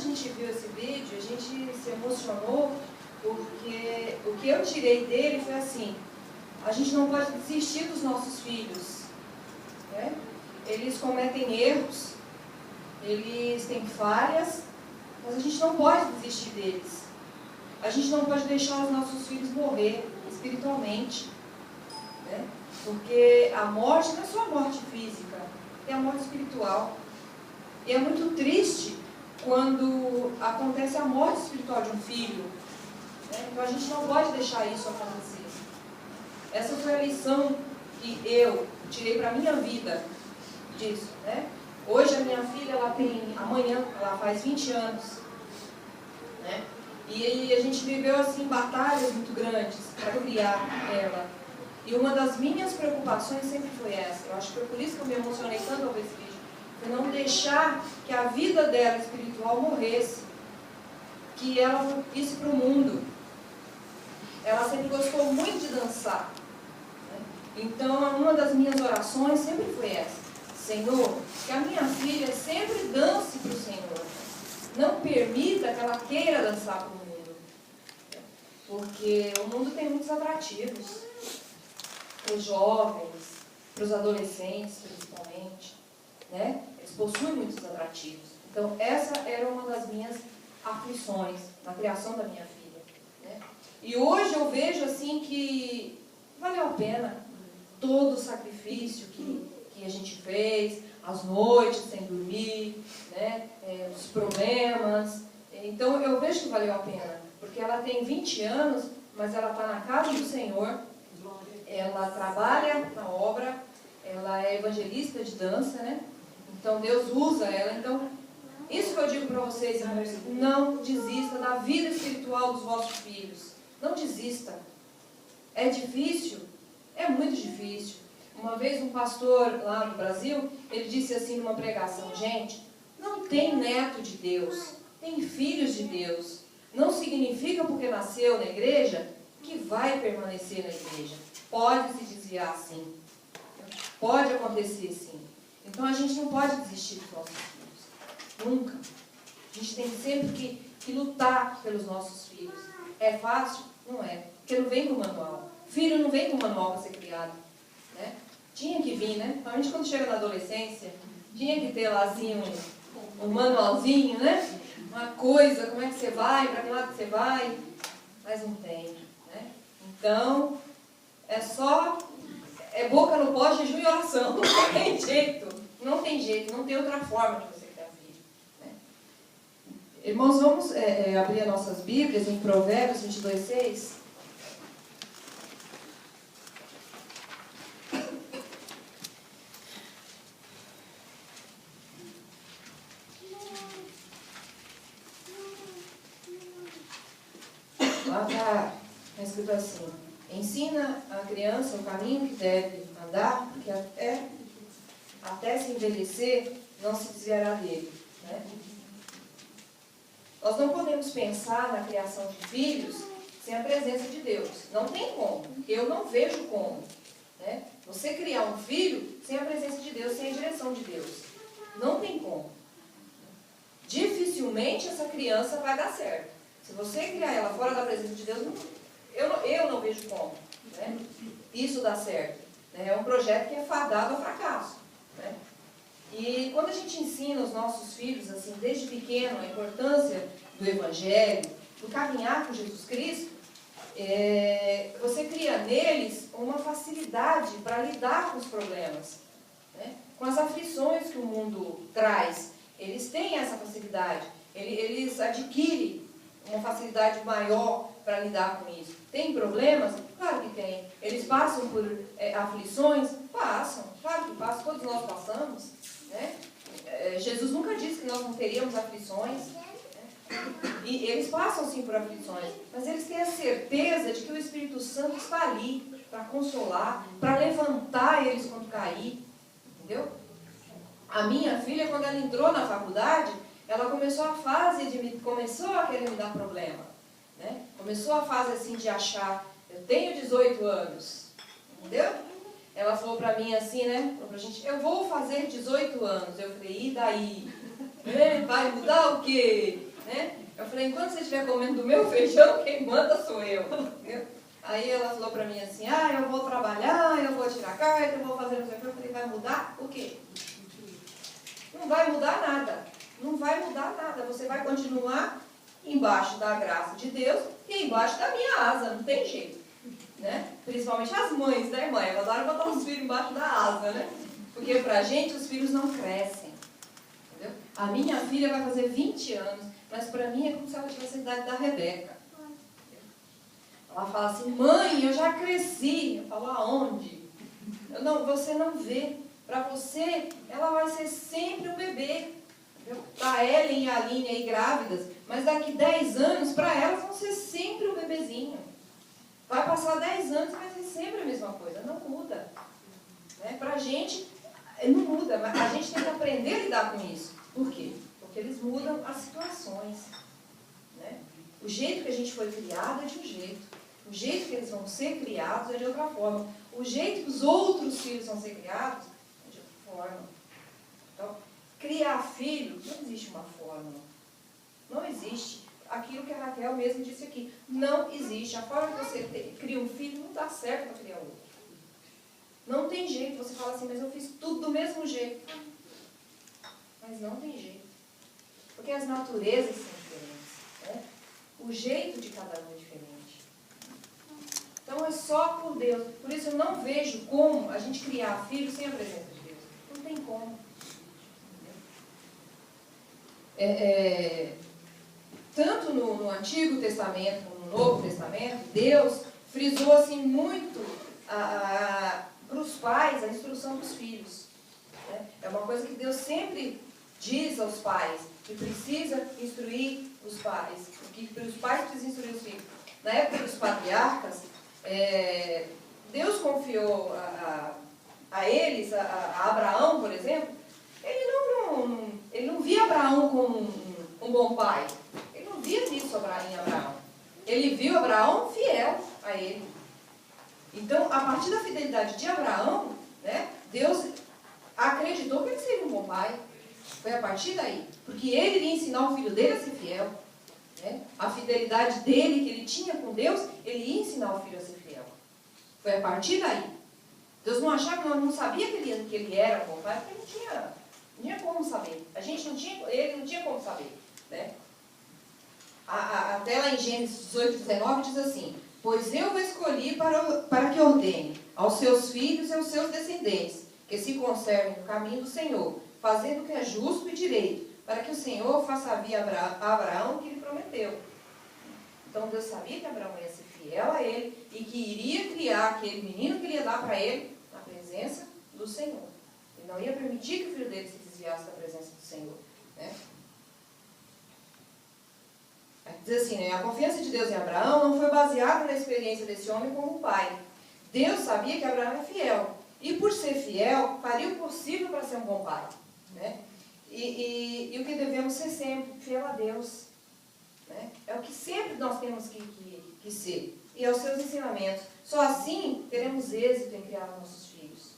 gente viu esse vídeo, a gente se emocionou, porque o que eu tirei dele foi assim: a gente não pode desistir dos nossos filhos, né? Eles cometem erros, eles têm falhas, mas a gente não pode desistir deles. A gente não pode deixar os nossos filhos morrer espiritualmente, né? Porque a morte não é só a morte física, é a morte espiritual. E é muito triste quando acontece a morte espiritual de um filho, né? Então a gente não pode deixar isso acontecer. Essa foi a lição que eu tirei para a minha vida disso, né? Hoje a minha filha, amanhã ela faz 20 anos, né? E aí a gente viveu assim batalhas muito grandes para criar ela. E uma das minhas preocupações sempre foi essa. Eu acho que foi por isso que eu me emocionei tanto ao ver esse vídeo. Foi não deixar que a vida dela espiritual morresse. Que ela visse para o mundo. Ela sempre gostou muito de dançar, né? Então, uma das minhas orações sempre foi essa: Senhor, que a minha filha sempre dance para o Senhor. Não permita que ela queira dançar para o mundo. Porque o mundo tem muitos atrativos. Para os jovens, para os adolescentes principalmente, né? Eles possuem muitos atrativos. Então, essa era uma das minhas aflições na criação da minha filha, né? E hoje eu vejo assim que valeu a pena todo o sacrifício que a gente fez, as noites sem dormir, né? Os problemas. Então, eu vejo que valeu a pena, porque ela tem 20 anos, mas ela está na casa do Senhor. Ela trabalha na obra, ela é evangelista de dança, né? Então Deus usa ela. Então, isso que eu digo para vocês, irmãos: não desista da vida espiritual dos vossos filhos. Não desista. É difícil? É muito difícil. Uma vez um pastor lá no Brasil, ele disse assim numa pregação: gente, não tem neto de Deus, tem filhos de Deus. Não significa porque nasceu na igreja que vai permanecer na igreja. Pode se desviar sim. Pode acontecer sim. Então a gente não pode desistir dos nossos filhos. Nunca. A gente tem sempre que lutar pelos nossos filhos. É fácil? Não é. Porque não vem com manual. Filho não vem com manual para ser criado, né? Tinha que vir, né? Principalmente quando chega na adolescência, tinha que ter lá assim um manualzinho, né? Uma coisa, como é que você vai, para que lado que você vai. Mas não tem, né? Então, é boca no pó, jejum e oração. Não tem jeito. Não tem jeito. Não tem outra forma de você criar filho, né? Irmãos, vamos abrir as nossas Bíblias em Provérbios 22:6. Lá está escrito assim: ensina a criança o caminho que deve andar, porque até se envelhecer não se desviará dele, né? Nós não podemos pensar na criação de filhos sem a presença de Deus. Não tem como. Eu não vejo como, né? Você criar um filho sem a presença de Deus, sem a direção de Deus. Não tem como. Dificilmente essa criança vai dar certo. Se você criar ela fora da presença de Deus, eu não vejo como, né? Isso dá certo, né? É um projeto que é fadado ao fracasso, né? E quando a gente ensina os nossos filhos, assim, desde pequeno, a importância do Evangelho, do caminhar com Jesus Cristo, você cria neles uma facilidade para lidar com os problemas, né? Com as aflições que o mundo traz. Eles têm essa facilidade, eles adquirem uma facilidade maior para lidar com isso. Tem problemas? Claro que tem. Eles passam por aflições? Passam, claro que passam, todos nós passamos, né? Jesus nunca disse que nós não teríamos aflições, né? E eles passam sim por aflições, mas eles têm a certeza de que o Espírito Santo está ali para consolar, para levantar eles quando cair, entendeu? A minha filha, quando ela entrou na faculdade, ela começou a fase começou a querer me dar problema, né? Começou a fase assim de achar: eu tenho 18 anos, entendeu? Ela falou pra mim assim, né? Falou pra gente: eu vou fazer 18 anos. Eu falei: e daí? Vai mudar o quê? né? Eu falei, enquanto você estiver comendo do meu feijão, quem manda sou eu. Entendeu? Aí ela falou pra mim assim, eu vou trabalhar, eu vou tirar carta, eu vou fazer não sei o que. Eu falei, vai mudar o quê? Não vai mudar nada. Não vai mudar nada. Você vai continuar embaixo da graça de Deus e embaixo da minha asa. Não tem jeito. Né? Principalmente as mães, né, mãe? Elas adoram botar os filhos embaixo da asa, né? Porque pra gente os filhos não crescem. Entendeu? A minha filha vai fazer 20 anos, mas pra mim é como se ela tivesse a idade da Rebeca. Ela fala assim, mãe, eu já cresci. Eu falo, aonde? Não, você não vê. Para você, ela vai ser sempre um bebê. Para Ellen e a Aline aí grávidas, mas daqui 10 anos, para elas vão ser sempre um bebezinho. Vai passar 10 anos e vai ser sempre a mesma coisa. Não muda. Né? Para a gente, não muda, mas a gente tem que aprender a lidar com isso. Por quê? Porque eles mudam as situações. Né? O jeito que a gente foi criado é de um jeito. O jeito que eles vão ser criados é de outra forma. O jeito que os outros filhos vão ser criados é de outra forma. Então, criar filho, não existe uma fórmula. Não existe. Aquilo que a Raquel mesmo disse aqui. Não existe. A forma que você cria um filho não dá certo para criar outro. Não tem jeito. Você fala assim, mas eu fiz tudo do mesmo jeito. Mas não tem jeito. Porque as naturezas são diferentes. Né? O jeito de cada um é diferente. Então é só por Deus. Por isso eu não vejo como a gente criar filhos sem a presença de Deus. Não tem como. Tanto no Antigo Testamento como no Novo Testamento, Deus frisou assim muito para os pais a instrução dos filhos. Né? É uma coisa que Deus sempre diz aos pais, que precisa instruir os pais, que os pais precisam instruir os filhos. Na época dos patriarcas, Deus confiou a eles, a Abraão, por exemplo, ele não via Abraão como um bom pai. Ele não via isso em Abraão. Ele viu Abraão fiel a ele. Então, a partir da fidelidade de Abraão, né, Deus acreditou que ele seria um bom pai. Foi a partir daí. Porque ele iria ensinar o filho dele a ser fiel. Né? A fidelidade dele, que ele tinha com Deus, ele ia ensinar o filho a ser fiel. Foi a partir daí. Deus não achava, não sabia que ele era bom pai, porque não tinha como saber. Ele não tinha como saber. Né? Até lá em Gênesis 18, 19 diz assim, pois eu o escolhi para que ordene aos seus filhos e aos seus descendentes, que se conservem no caminho do Senhor, fazendo o que é justo e direito, para que o Senhor faça vir a Abraão o que lhe prometeu. Então Deus sabia que Abraão ia ser fiel a ele e que iria criar aquele menino que ele ia dar para ele na presença do Senhor. Ele não ia permitir que o filho dele se desviasse da presença do Senhor. Né? Diz assim, né? A confiança de Deus em Abraão não foi baseada na experiência desse homem como pai. Deus sabia que Abraão era fiel. E por ser fiel, faria o possível para ser um bom pai. Né? E o que devemos ser sempre, fiel a Deus. Né? É o que sempre nós temos que ser. E aos seus ensinamentos. Só assim teremos êxito em criar nossos filhos.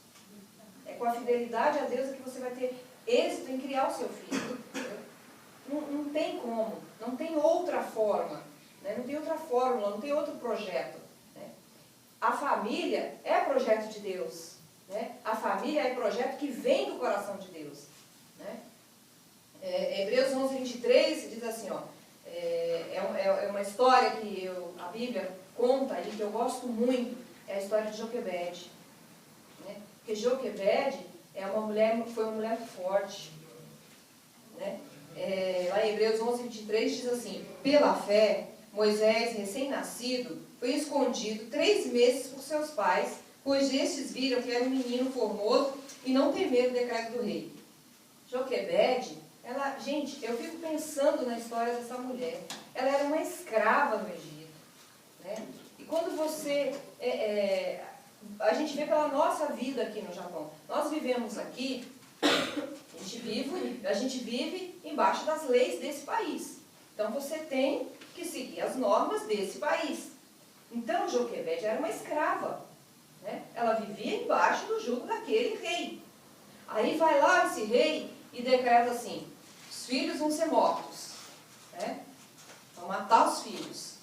É com a fidelidade a Deus que você vai ter êxito em criar o seu filho. Não tem como. Não tem outra forma. Né? Não tem outra fórmula, não tem outro projeto. Né? A família é projeto de Deus. Né? A família é projeto que vem do coração de Deus. Né? Hebreus 11, 23 diz assim, ó, é uma história que a Bíblia conta e que eu gosto muito, é a história de Joquebede. Né? Porque Joquebede foi uma mulher forte. Né? Lá em Hebreus 11, 23 diz assim, pela fé, Moisés, recém-nascido, foi escondido 3 meses por seus pais, pois estes viram que era um menino formoso e não temeram o decreto do rei. Joquebede, gente, eu fico pensando na história dessa mulher. Ela era uma escrava no Egito. Né? E quando a gente vê pela nossa vida aqui no Japão. Nós vivemos aqui, a gente vive embaixo das leis desse país. Então você tem que seguir as normas desse país. Então Joquebede era uma escrava. Né? Ela vivia embaixo do jugo daquele rei. Aí vai lá esse rei e decreta assim, os filhos vão ser mortos. né? Para matar os filhos.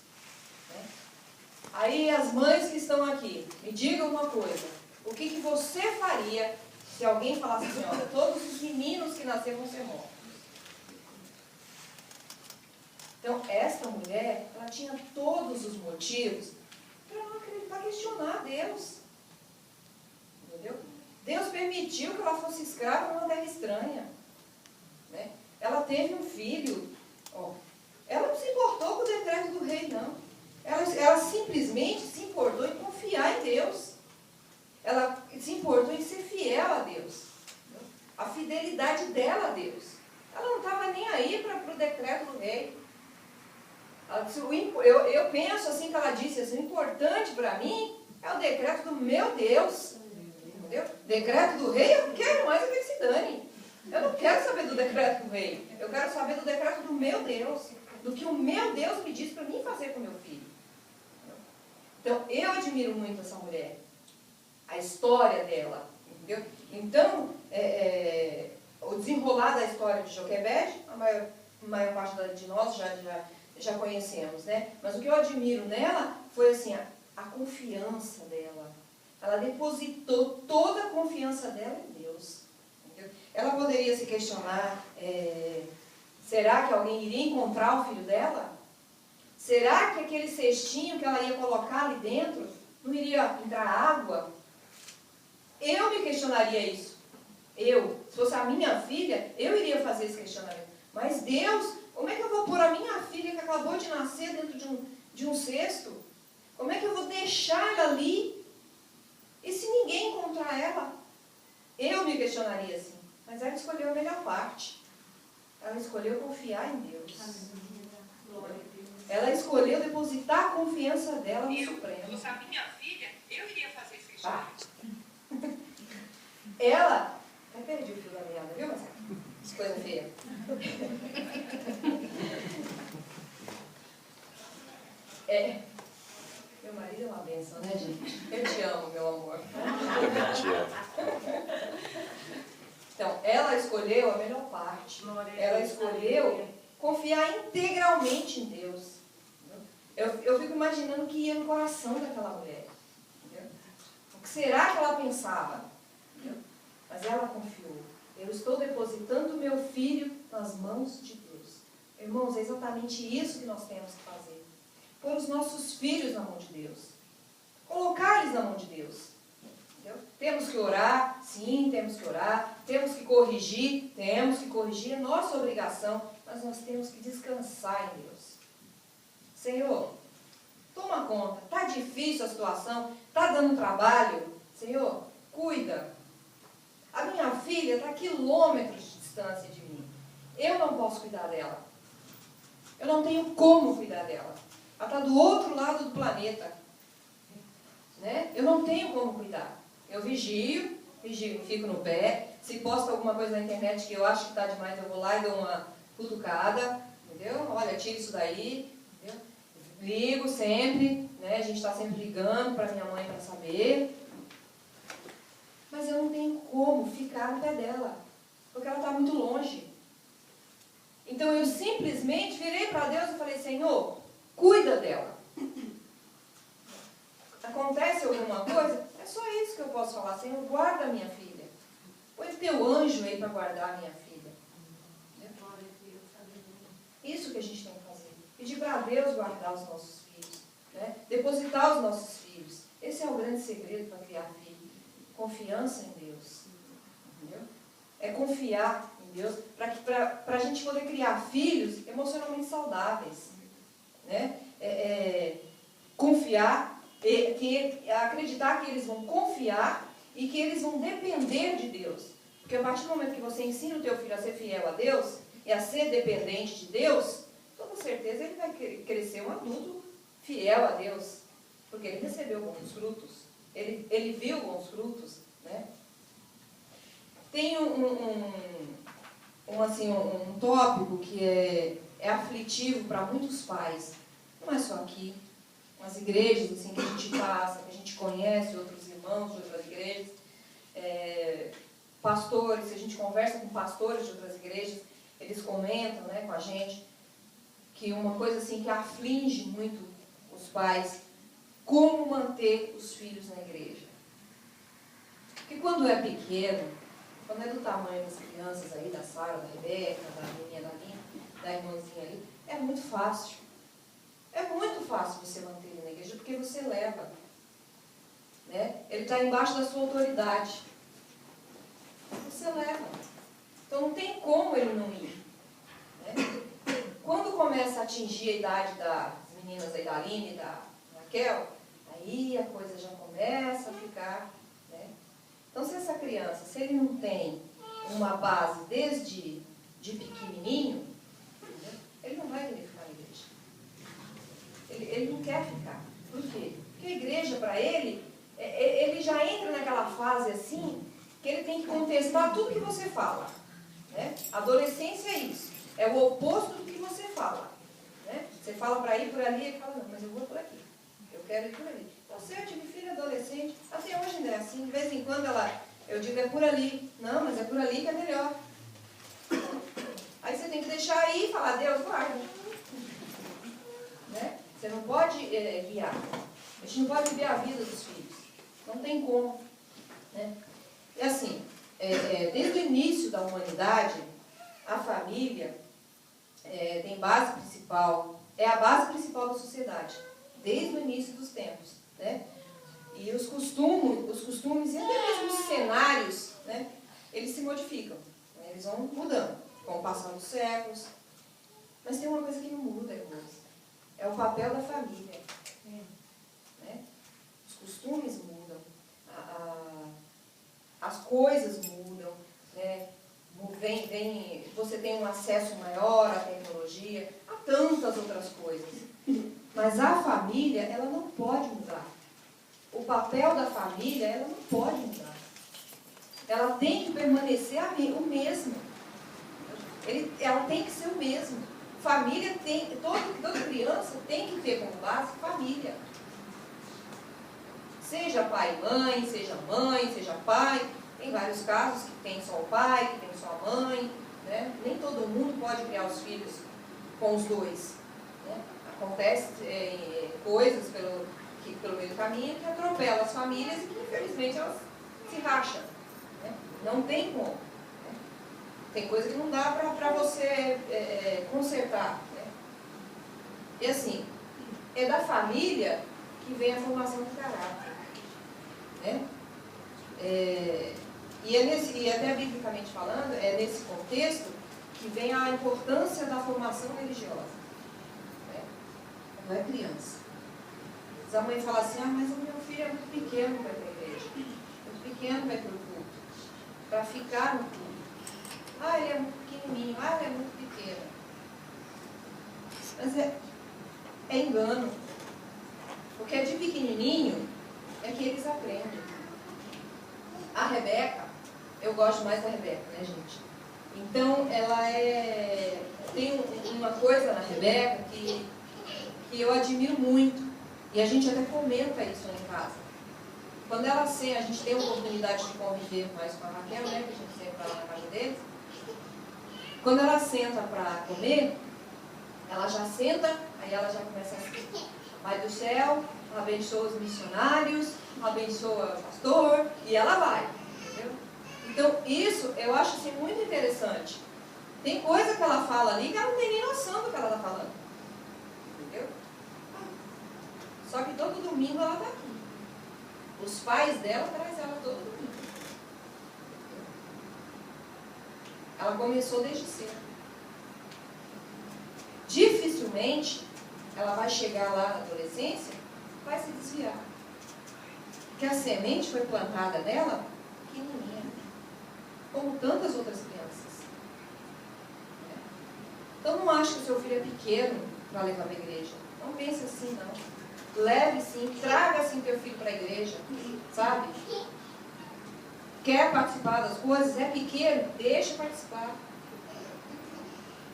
Né? Aí as mães que estão aqui, me digam uma coisa. O que você faria se alguém falasse assim, olha, todos os meninos que nasceram vão ser mortos? Então, esta mulher, ela tinha todos os motivos para não acreditar, questionar a Deus. Entendeu? Deus permitiu que ela fosse escrava numa terra estranha. Né? Ela teve um filho. Ó, ela não se importou com o decreto do rei, não. Ela simplesmente se importou em confiar em Deus. Ela se importou em ser fiel a Deus. Entendeu? A fidelidade dela a Deus. Ela não estava nem aí para o decreto do rei. Eu penso assim que ela disse assim, o importante para mim é o decreto do meu Deus. Entendeu? Decreto do rei, eu quero mais é que ele se dane. Eu não quero saber do decreto do rei. Eu quero saber do decreto do meu Deus. Do que o meu Deus me diz para mim fazer com o meu filho. Então, eu admiro muito essa mulher. A história dela. Entendeu? Então, o desenrolar da história de Joquebede, a maior parte de nós já conhecemos, né? Mas o que eu admiro nela foi assim, a confiança dela. Ela depositou toda a confiança dela em Deus. Entendeu? Ela poderia se questionar, será que alguém iria encontrar o filho dela? Será que aquele cestinho que ela ia colocar ali dentro não iria entrar água? Eu me questionaria isso. Se fosse a minha filha, eu iria fazer esse questionamento. Mas Deus, como é que eu vou pôr a minha filha que acabou de nascer dentro de um cesto? Como é que eu vou deixar ela ali? E se ninguém encontrar ela? Eu me questionaria assim. Mas ela escolheu a melhor parte. Ela escolheu confiar em Deus. Ela escolheu depositar a confiança dela no Supremo. Se fosse a minha filha, eu iria fazer esse questionamento. Ela... Eu perdi o fio da meada, viu, Marcelo? Que coisa feia. Meu marido é uma bênção, né, gente? Eu te amo, meu amor. Eu te amo. Então, ela escolheu a melhor parte. Ela escolheu confiar integralmente em Deus. Eu fico imaginando o que ia no coração daquela mulher. Entendeu? O que será que ela pensava? Entendeu? Mas ela confiou. Eu estou depositando o meu filho nas mãos de Deus. Irmãos, é exatamente isso que nós temos que fazer. Pôr os nossos filhos na mão de Deus. Colocar eles na mão de Deus. Entendeu? Temos que orar, sim, temos que orar. Temos que corrigir, é nossa obrigação. Mas nós temos que descansar em Deus. Senhor, toma conta. Está difícil a situação, está dando trabalho. Senhor, cuida. A minha filha está a quilômetros de distância de mim. Eu não posso cuidar dela. Eu não tenho como cuidar dela. Ela está do outro lado do planeta. Né? Eu não tenho como cuidar. Eu vigio, fico no pé. Se posta alguma coisa na internet que eu acho que está demais, eu vou lá e dou uma cutucada. Entendeu? Olha, tira isso daí. Entendeu? Ligo sempre. Né? A gente está sempre ligando para minha mãe para saber. Mas eu não tenho como ficar no pé dela, porque ela está muito longe. Então eu simplesmente virei para Deus e falei, Senhor, cuida dela. Acontece alguma coisa? É só isso que eu posso falar, Senhor, guarda a minha filha. Põe teu anjo aí para guardar a minha filha. Isso que a gente tem que fazer. Pedir para Deus guardar os nossos filhos. Né? Depositar os nossos filhos. Esse é o grande segredo para criar filhos. Confiança em Deus. Entendeu? É confiar em Deus para a gente poder criar filhos emocionalmente saudáveis. Né? Confiar, acreditar que eles vão confiar e que eles vão depender de Deus. Porque a partir do momento que você ensina o teu filho a ser fiel a Deus e a ser dependente de Deus, com certeza ele vai crescer um adulto fiel a Deus. Porque ele recebeu bons frutos. Ele viu bons frutos, né? Tem um tópico que é aflitivo para muitos pais. Não é só aqui. Umas igrejas assim, que a gente passa, que a gente conhece, outros irmãos de outras igrejas. Pastores, a gente conversa com pastores de outras igrejas, eles comentam, né, com a gente. que uma coisa assim que aflige muito os pais, como manter os filhos na igreja. Porque quando é pequeno, quando é do tamanho das crianças aí, da Sara, da Rebeca, da menina da irmãzinha ali, é muito fácil. É muito fácil você manter ele na igreja, porque você leva. Né? Ele está embaixo da sua autoridade. Você leva. Então não tem como ele não ir. Né? Quando começa a atingir a idade das meninas aí, da Aline e da Raquel, aí a coisa já começa a ficar... Né? Então se essa criança, se ele não tem uma base desde de pequenininho, ele não vai querer ficar na igreja. Ele não quer ficar. Por quê? Porque a igreja, para ele, ele já entra naquela fase assim, que ele tem que contestar tudo que você fala. Né? A adolescência é isso. É o oposto do que você fala. Né? Você fala para ir por ali, ele fala, não, mas eu vou por aqui. Eu quero ir por ali. Você, eu tive filha adolescente, até hoje ainda é assim. De vez em quando eu digo, é por ali. Não, mas é por ali que é melhor. Aí você tem que deixar aí e falar, Deus, guarda. Né? Você não pode guiar. A gente não pode viver a vida dos filhos. Não tem como. Né? E assim, desde o início da humanidade, a família tem base principal, é a base principal da sociedade, desde o início dos tempos. Né? E os costumes e até mesmo os cenários, né, eles se modificam, né? Eles vão mudando com o passar dos séculos. Mas tem uma coisa que não muda, irmãos. É o papel da família. Né? Os costumes mudam, as coisas mudam, né? Você tem um acesso maior à tecnologia, a tantas outras coisas. Mas a família, ela não pode mudar. O papel da família, ela não pode mudar. Ela tem que permanecer o mesmo. Ela tem que ser o mesmo. Família toda criança tem que ter como base família. Seja pai e mãe, seja pai. Tem vários casos que tem só o pai, que tem só a mãe. Né? Nem todo mundo pode criar os filhos com os dois. Né? Acontece coisas pelo meio do caminho que atropelam as famílias e que infelizmente elas se racham. Né? Não tem como. Né? Tem coisa que não dá para você consertar. Né? E assim, é da família que vem a formação do caráter. Né? E até biblicamente falando, é nesse contexto que vem a importância da formação religiosa. Né? Não é criança. Se a mãe fala assim, mas o meu filho é muito pequeno para ir para a igreja, muito pequeno para ir para o culto, para ficar no culto. Ele é muito pequenininho, ele é muito pequeno. Mas é engano. Porque de pequenininho é que eles aprendem. A Rebeca, eu gosto mais da Rebeca, né, gente? Então, ela tem uma coisa na Rebeca que eu admiro muito. E a gente até comenta isso lá em casa. Quando a gente tem a oportunidade de conviver mais com a Raquel, né, que a gente sempre vai lá na casa deles. Quando ela senta para comer, ela já senta, aí ela já começa assim, Pai do céu, abençoa os missionários, abençoa o pastor, e ela vai. Entendeu? Então, isso eu acho assim, muito interessante. Tem coisa que ela fala ali que ela não tem nem noção do que ela está falando. Entendeu? Só que todo domingo ela está aqui. Os pais dela trazem ela todo domingo. Ela começou desde cedo. Dificilmente ela vai chegar lá na adolescência, vai se desviar. Porque a semente foi plantada nela pequenininha, como tantas outras crianças. Então não ache que o seu filho é pequeno para levar para a igreja. Não pense assim, não. Leve sim, traga sim teu filho para a igreja, sabe? Quer participar das coisas, é pequeno, deixa participar.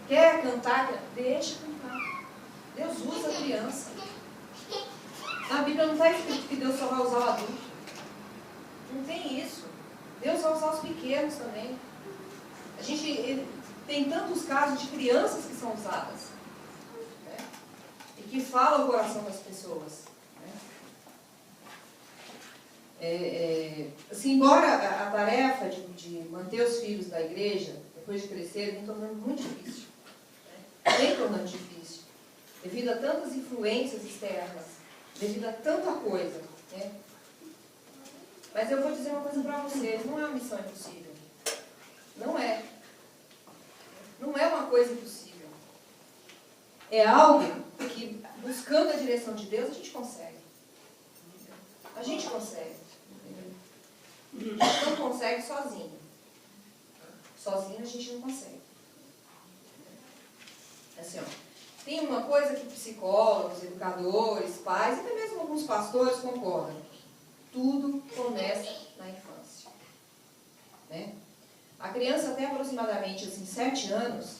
Quer cantar, deixa cantar. Deus usa a criança. Na Bíblia não está escrito que Deus só vai usar o adulto. Não tem isso. Deus vai usar os pequenos também. A gente tem tantos casos de crianças que são usadas. que fala o coração das pessoas. Assim, embora a tarefa de manter os filhos da igreja, depois de crescer, vem tornando muito difícil. Vem tornando difícil. Devido a tantas influências externas, devido a tanta coisa. Né? Mas eu vou dizer uma coisa para vocês, não é uma missão impossível. Não é. Não é uma coisa impossível. É algo que, buscando a direção de Deus, a gente consegue. A gente consegue. A gente não consegue sozinho. Sozinho a gente não consegue. Assim, ó, tem uma coisa que psicólogos, educadores, pais e até mesmo alguns pastores concordam. Tudo começa na infância. Né? A criança, até aproximadamente assim, 7 anos,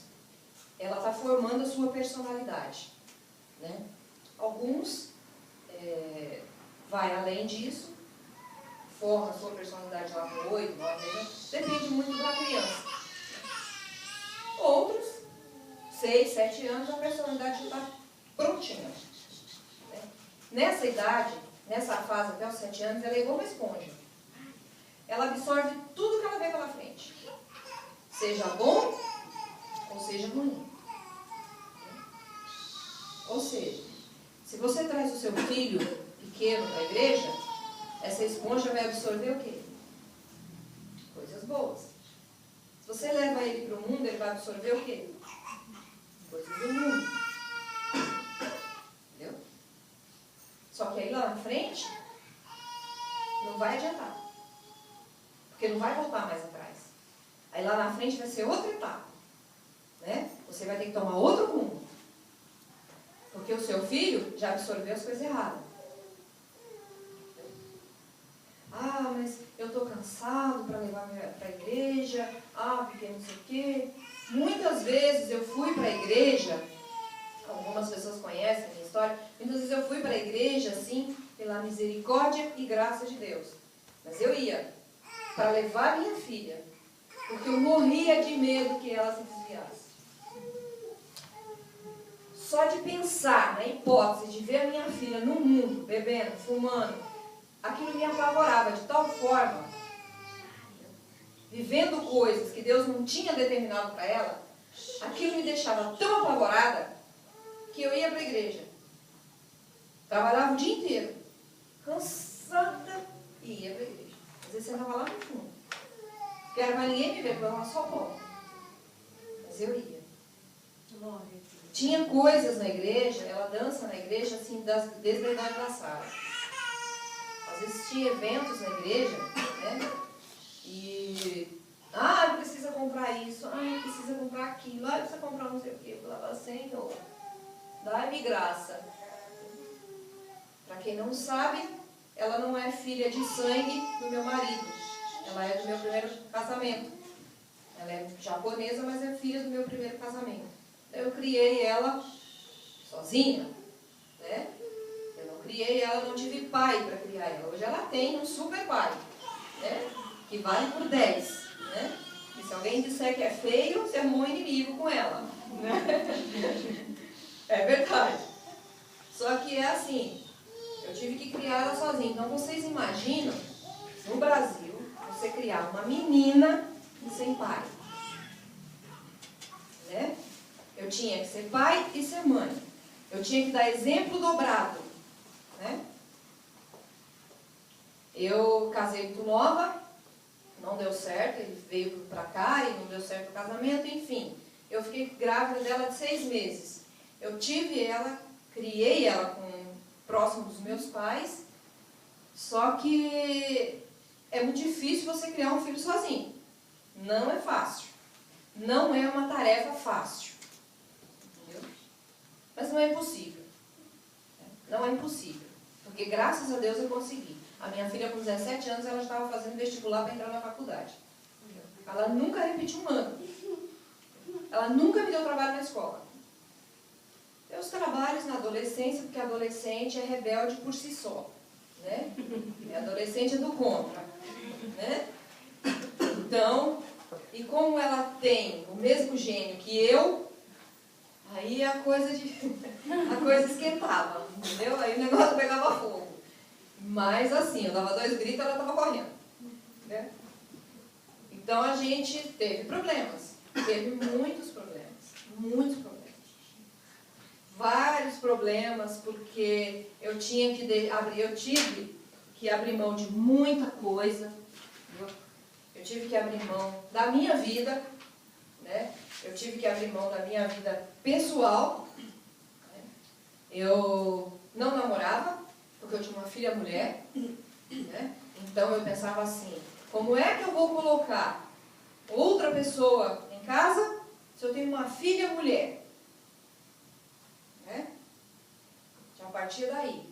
ela está formando a sua personalidade. Né? Alguns vai além disso, forma a sua personalidade lá com 8, 9 anos, depende muito da criança. Outros, 6, 7 anos, a personalidade já está prontinha. Né? Nessa idade, nessa fase até os 7 anos, ela é igual uma esponja. Ela absorve tudo que ela vê pela frente. Seja bom ou seja ruim. Ou seja, se você traz o seu filho pequeno para a igreja, essa esponja vai absorver o quê? Coisas boas. Se você leva ele para o mundo, ele vai absorver o quê? Coisas do mundo. Entendeu? Só que aí lá na frente, não vai adiantar. Porque não vai voltar mais atrás. Aí lá na frente vai ser outra etapa. Né? Você vai ter que tomar outro rumo. Porque o seu filho já absorveu as coisas erradas. Ah, mas eu estou cansado para levar para a igreja. Ah, porque não sei o quê. Muitas vezes eu fui para a igreja, algumas pessoas conhecem a minha história, muitas vezes eu fui para a igreja, assim, pela misericórdia e graça de Deus. Mas eu ia para levar minha filha, porque eu morria de medo que ela se desviasse. Só de pensar na hipótese de ver a minha filha no mundo, bebendo, fumando, aquilo me apavorava de tal forma, vivendo coisas que Deus não tinha determinado para ela, aquilo me deixava tão apavorada que eu ia para a igreja. Trabalhava o dia inteiro, cansada, e ia para a igreja. Às vezes você estava lá no fundo. Não era para ninguém me ver, porque eu estava só pobre. Mas eu ia. Tinha coisas na igreja, ela dança na igreja assim, desde a idade da Sara. Às vezes tinha eventos na igreja, né? E, precisa comprar isso, precisa comprar aquilo, precisa comprar não sei o quê. Eu falava, Senhor, dá-me graça. Para quem não sabe, ela não é filha de sangue do meu marido. Ela é do meu primeiro casamento. Ela é japonesa, mas é filha do meu primeiro casamento. Eu criei ela sozinha, né? Eu não criei ela, não tive pai para criar ela. Hoje ela tem um super pai, né? Que vale por 10, né? E se alguém disser que é feio, você arrumou um inimigo com ela, né? É verdade. Só que é assim, eu tive que criar ela sozinha. Então vocês imaginam, no Brasil, você criar uma menina sem pai, né? Eu tinha que ser pai e ser mãe. Eu tinha que dar exemplo dobrado, né? Eu casei muito nova, não deu certo, ele veio para cá e não deu certo o casamento, enfim. Eu fiquei grávida dela de 6 meses. Eu tive ela, criei ela próximo dos meus pais, só que é muito difícil você criar um filho sozinho. Não é fácil. Não é uma tarefa fácil. Entendeu? Mas não é impossível. Não é impossível. Porque graças a Deus eu consegui. A minha filha com 17 anos, ela já estava fazendo vestibular para entrar na faculdade. Ela nunca repetiu um ano. Ela nunca me deu trabalho na escola. Deu os trabalhos na adolescência, porque a adolescente é rebelde por si só. Né? É adolescente é do contra. Né? Então, e como ela tem o mesmo gênio que eu, Aí a coisa esquentava, entendeu? Aí o negócio pegava fogo. Mas assim, eu dava 2 gritos e ela estava correndo. Né? Então a gente teve problemas. Teve muitos problemas. Muitos problemas. Vários problemas, porque eu tive que abrir mão de muita coisa. Eu tive que abrir mão da minha vida, né? Eu tive que abrir mão da minha vida pessoal. Né? Eu não namorava, porque eu tinha uma filha mulher. Né? Então eu pensava assim, como é que eu vou colocar outra pessoa em casa se eu tenho uma filha mulher? Né? Já partia daí.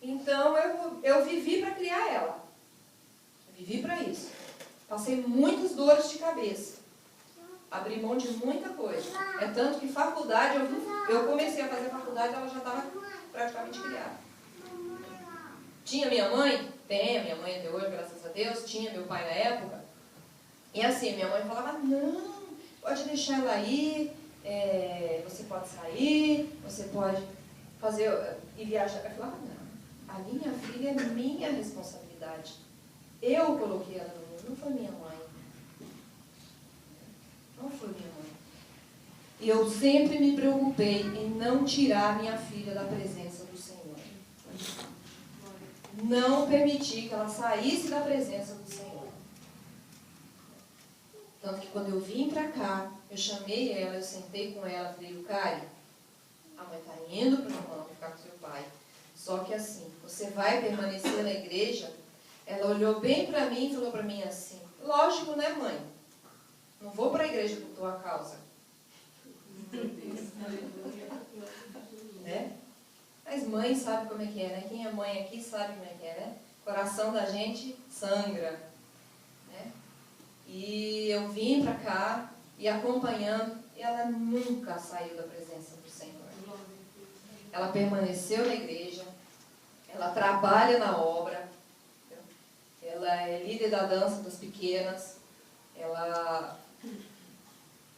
Então eu vivi para criar ela. Eu vivi para isso. Passei muitas dores de cabeça. Abri mão de muita coisa. É tanto que faculdade, eu comecei a fazer faculdade, ela já estava praticamente criada. Tinha minha mãe? Tem, a minha mãe até hoje, graças a Deus. Tinha meu pai na época. E assim, minha mãe falava, não, pode deixar ela aí, você pode sair, você pode fazer e viajar. Eu falava, não, a minha filha é minha responsabilidade. Eu coloquei ela no mundo, não foi minha mãe. Não foi minha mãe. E eu sempre me preocupei em não tirar minha filha da presença do Senhor. Não permitir que ela saísse da presença do Senhor. Tanto que quando eu vim para cá, eu chamei ela, eu sentei com ela, falei, Kari, a mãe está indo para o irmão ficar com seu pai. Só que assim, você vai permanecer na igreja? Ela olhou bem para mim e falou para mim assim, lógico, né, mãe? Não vou para a igreja por tua causa. Né? Mas mãe sabe como é que é, né? Quem é mãe aqui sabe como é que é, né? O coração da gente sangra. Né? E eu vim para cá e acompanhando, e ela nunca saiu da presença do Senhor. Ela permaneceu na igreja, ela trabalha na obra, ela é líder da dança das pequenas, ela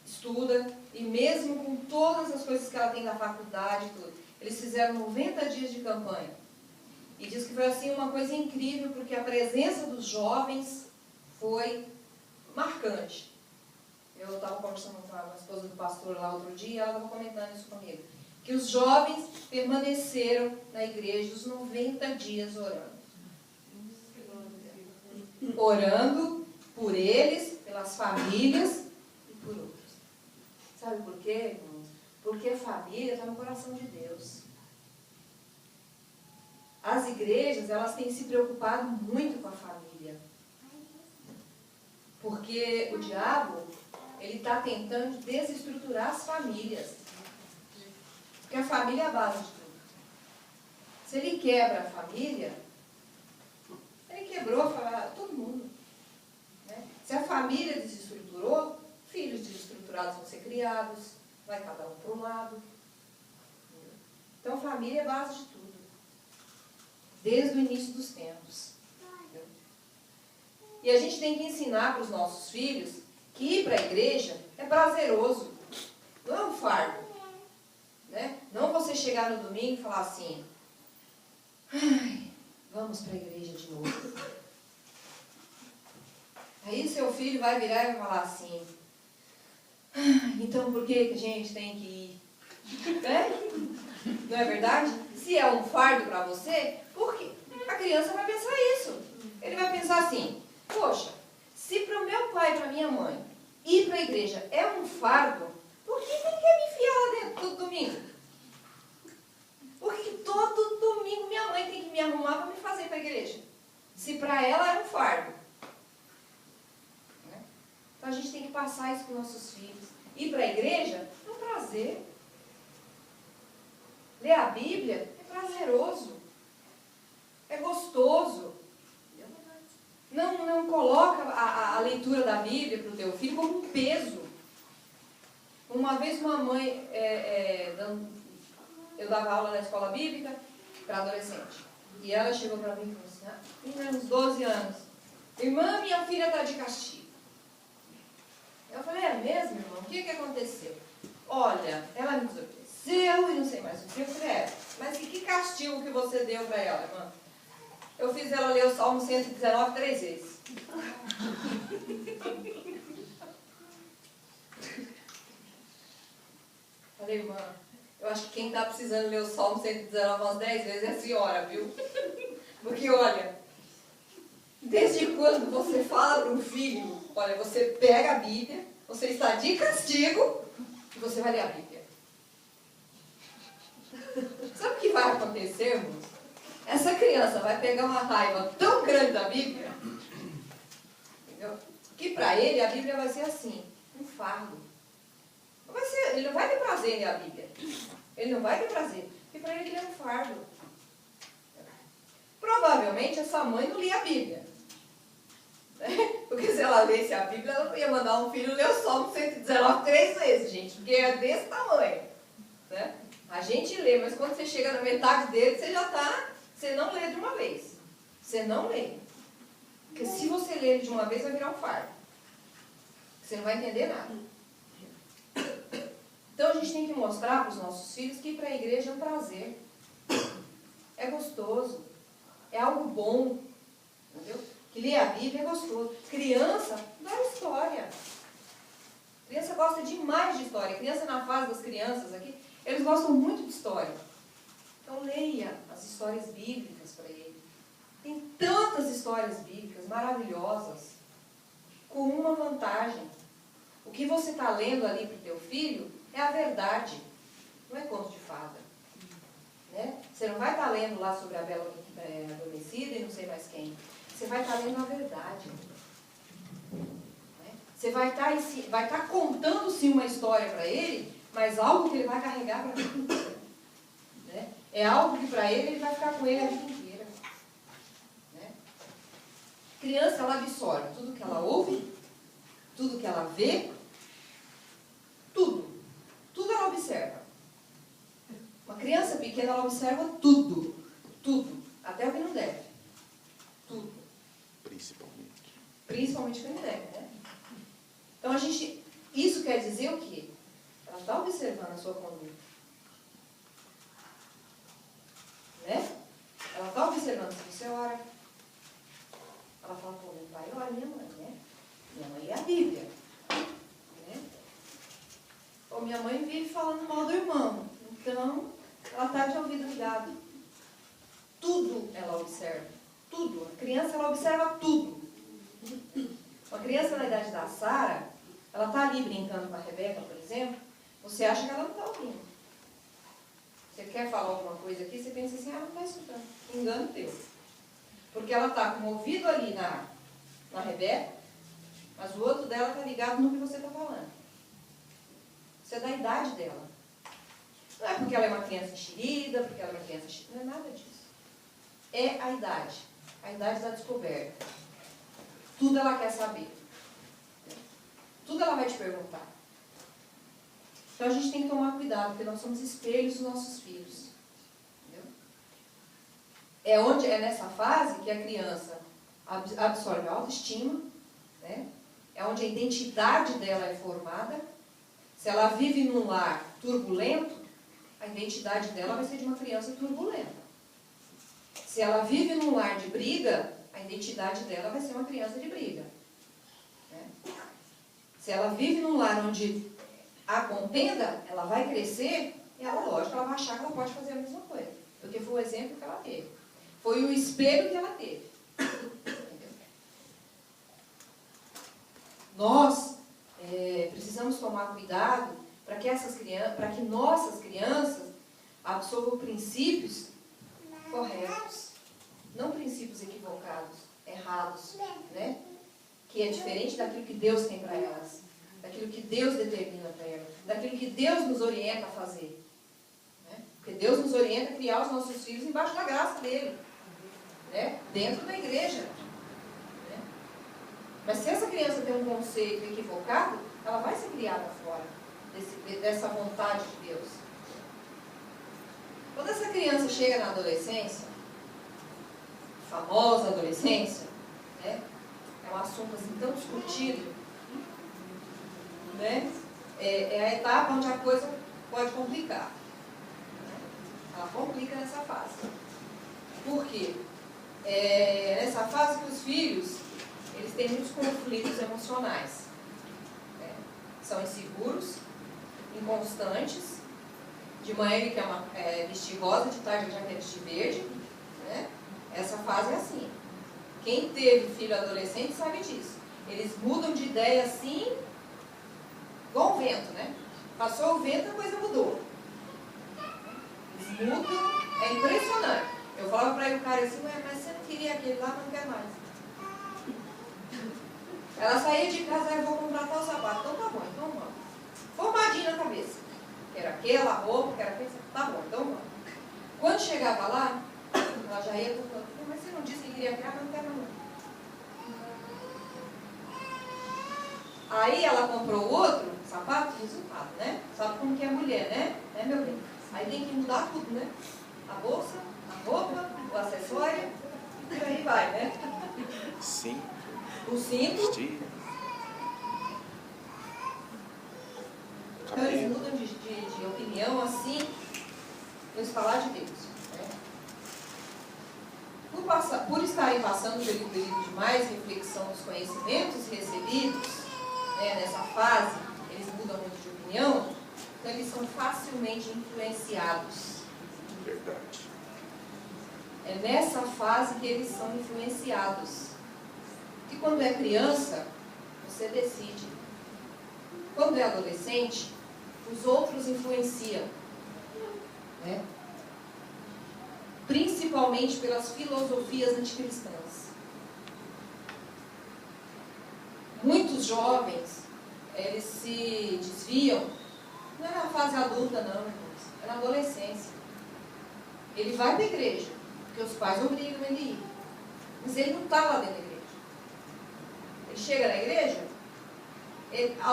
estuda, e mesmo com todas as coisas que ela tem na faculdade e tudo, eles fizeram 90 dias de campanha. E diz que foi assim uma coisa incrível, porque a presença dos jovens foi marcante. Eu estava conversando com a esposa do pastor lá outro dia, e ela estava comentando isso comigo. Que os jovens permaneceram na igreja os 90 dias orando. Orando por eles, pelas famílias e por outros. Sabe por quê, irmãos? Porque a família está no coração de Deus. As igrejas, elas têm se preocupado muito com a família. Porque o diabo, ele está tentando desestruturar as famílias. Porque a família é a base de tudo. Se ele quebra a família, ele quebrou todo mundo. Né? Se a família desestruturou, filhos desestruturados vão ser criados, vai cada um para um lado. Então a família é a base de tudo. Desde o início dos tempos. E a gente tem que ensinar para os nossos filhos que ir para a igreja é prazeroso. Não é um fardo. Né? Não você chegar no domingo e falar assim, ai, vamos para a igreja de novo. Aí seu filho vai virar e vai falar assim, então por que a gente tem que ir? Né? Não é verdade? Se é um fardo para você, por quê? A criança vai pensar isso. Ele vai pensar assim, poxa, se para o meu pai e para a minha mãe ir para a igreja é um fardo, por que ele quer me enfiar lá dentro todo domingo? Por que todo domingo minha mãe tem que me arrumar para me fazer para a igreja? Se para ela é um fardo. Né? Então a gente tem que passar isso para os nossos filhos. Ir para a igreja é um prazer. Ler a Bíblia é prazeroso. É gostoso. Não coloca a leitura da Bíblia para o teu filho como um peso. Uma vez uma mãe, eu dava aula na escola bíblica para adolescente. E ela chegou para mim e falou assim, tinha uns 12 anos. Irmã, minha filha está de castigo. Eu falei, é mesmo, irmão? O que aconteceu? olha, ela me desobedeceu e não sei mais o que. Eu falei, mas que castigo que você deu para ela, irmã? Eu fiz ela ler o Salmo 119 3 vezes. Falei, irmã, eu acho que quem está precisando ler o Salmo 119 umas 10 vezes é a senhora, viu? Porque, olha, desde quando você fala para um filho, olha, você pega a Bíblia, você está de castigo e você vai ler a Bíblia. Sabe o que vai acontecer, irmãos? Essa criança vai pegar uma raiva tão grande da Bíblia, entendeu? Que para ele a Bíblia vai ser assim, um fardo. Não vai ser, ele não vai ter prazer em ler a Bíblia. Ele não vai ter prazer. Porque para ele é um fardo. Provavelmente essa mãe não lia a Bíblia. Né? Porque se ela lesse a Bíblia, ela não ia mandar um filho ler o Salmo 119 3 vezes, gente. Porque é desse tamanho. Né? A gente lê, mas quando você chega na metade dele, você já está... Você não lê de uma vez. Você não lê. Porque se você ler ele de uma vez, vai virar um fardo. Você não vai entender nada. Então a gente tem que mostrar para os nossos filhos que ir para a igreja é um prazer. É gostoso. É algo bom. Entendeu? Que ler a Bíblia é gostoso. Criança, adora história. Criança gosta demais de história. Criança na fase das crianças aqui, eles gostam muito de história. Então leia as histórias bíblicas para ele. Tem tantas histórias bíblicas maravilhosas, com uma vantagem. O que você está lendo ali para o teu filho é a verdade, não é conto de fada. Né? Você não vai estar lendo lá sobre a Bela Adormecida e não sei mais quem. Você vai estar lendo a verdade. Né? Você vai estar contando sim uma história para ele, mas algo que ele vai carregar para a vida inteira. Né? É algo que para ele vai ficar com ele a vida inteira. Né? Criança, ela absorve tudo que ela ouve, tudo que ela vê, tudo. Tudo ela observa. Uma criança pequena, ela observa tudo. Tudo. Até o que não deve. Tudo. Principalmente. Principalmente o que não deve, né? Então, isso quer dizer o quê? Ela está observando a sua conduta. Né? Ela está observando se você ora. Ela fala, pô, meu pai ora, minha mãe, né? Minha mãe é a Bíblia. Né? Ou minha mãe vive falando mal do irmão. Então, ela está de ouvido ligado. Tudo ela observa. Tudo. A criança, ela observa tudo. Uma criança na idade da Sara, ela está ali brincando com a Rebeca, por exemplo, você acha que ela não está ouvindo. Você quer falar alguma coisa aqui, você pensa assim, não está escutando. Engano teu. Porque ela está com o ouvido ali na Rebeca, mas o outro dela está ligado no que você está falando. Isso é da idade dela. Não é porque ela é uma criança enxerida, porque ela é uma criança enxerida, não é nada disso. É a idade da descoberta. Tudo ela quer saber. Tudo ela vai te perguntar. Então a gente tem que tomar cuidado, porque nós somos espelhos dos nossos filhos. Entendeu? É nessa fase que a criança absorve a autoestima, né? É onde a identidade dela é formada. Se ela vive num lar turbulento, a identidade dela vai ser de uma criança turbulenta. Se ela vive num lar de briga, a identidade dela vai ser uma criança de briga. Né? Se ela vive num lar onde há contenda, ela vai crescer e ela, lógico, ela vai achar que ela pode fazer a mesma coisa. Porque foi o exemplo que ela teve. Foi o espelho que ela teve. Entendeu? Nós precisamos tomar cuidado para que nossas crianças absorvam princípios corretos, não princípios equivocados, errados, né? Que é diferente daquilo que Deus tem para elas, daquilo que Deus determina para elas, daquilo que Deus nos orienta a fazer. Né? Porque Deus nos orienta a criar os nossos filhos embaixo da graça dele, né? Dentro da igreja. Né? Mas se essa criança tem um conceito equivocado, ela vai ser criada fora dessa vontade de Deus. Quando essa criança chega na adolescência, famosa adolescência, né? É um assunto assim tão discutido, né? é a etapa onde a coisa pode complicar. Ela complica nessa fase. Por quê? Nessa fase que os filhos, eles têm muitos conflitos emocionais. São inseguros, inconstantes. De manhã ele quer vestir rosa, de tarde ele já quer vestir verde. Né? Essa fase é assim. Quem teve filho adolescente sabe disso. Eles mudam de ideia assim, igual o vento, né? Passou o vento, a coisa mudou. Eles mudam, é impressionante. Eu falava para ele, o cara assim, mas você não queria aquele lá, não quer mais. Ela saía de casa, eu vou comprar tal sapato. Então tá bom, então vamos. Formadinha na cabeça. Quero aquela roupa, quero aquele sapato. Tá bom, então vamos. Quando chegava lá, ela já ia tocando. Mas você não disse que queria criar, mas não quer não. Aí ela comprou o outro sapato, resultado, né? Sabe como que é mulher, né? Né, meu bem? Aí tem que mudar tudo, né? A bolsa, a roupa, o acessório, e aí vai, né? Sim. O cinto. Vestir. Então eles mudam de opinião assim, no estalar de Deus. Né? Por estarem passando pelo período de mais reflexão dos conhecimentos recebidos, né, nessa fase, eles mudam muito de opinião, então eles são facilmente influenciados. Verdade. É nessa fase que eles são influenciados. Que quando é criança, você decide. Quando é adolescente, os outros influenciam. Né? Principalmente pelas filosofias anticristãs. Muitos jovens, eles se desviam, não é na fase adulta não, irmãos, é na adolescência. Ele vai para a igreja, porque os pais obrigam ele a ir. Mas ele não está lá dentro da igreja. Ele chega na igreja,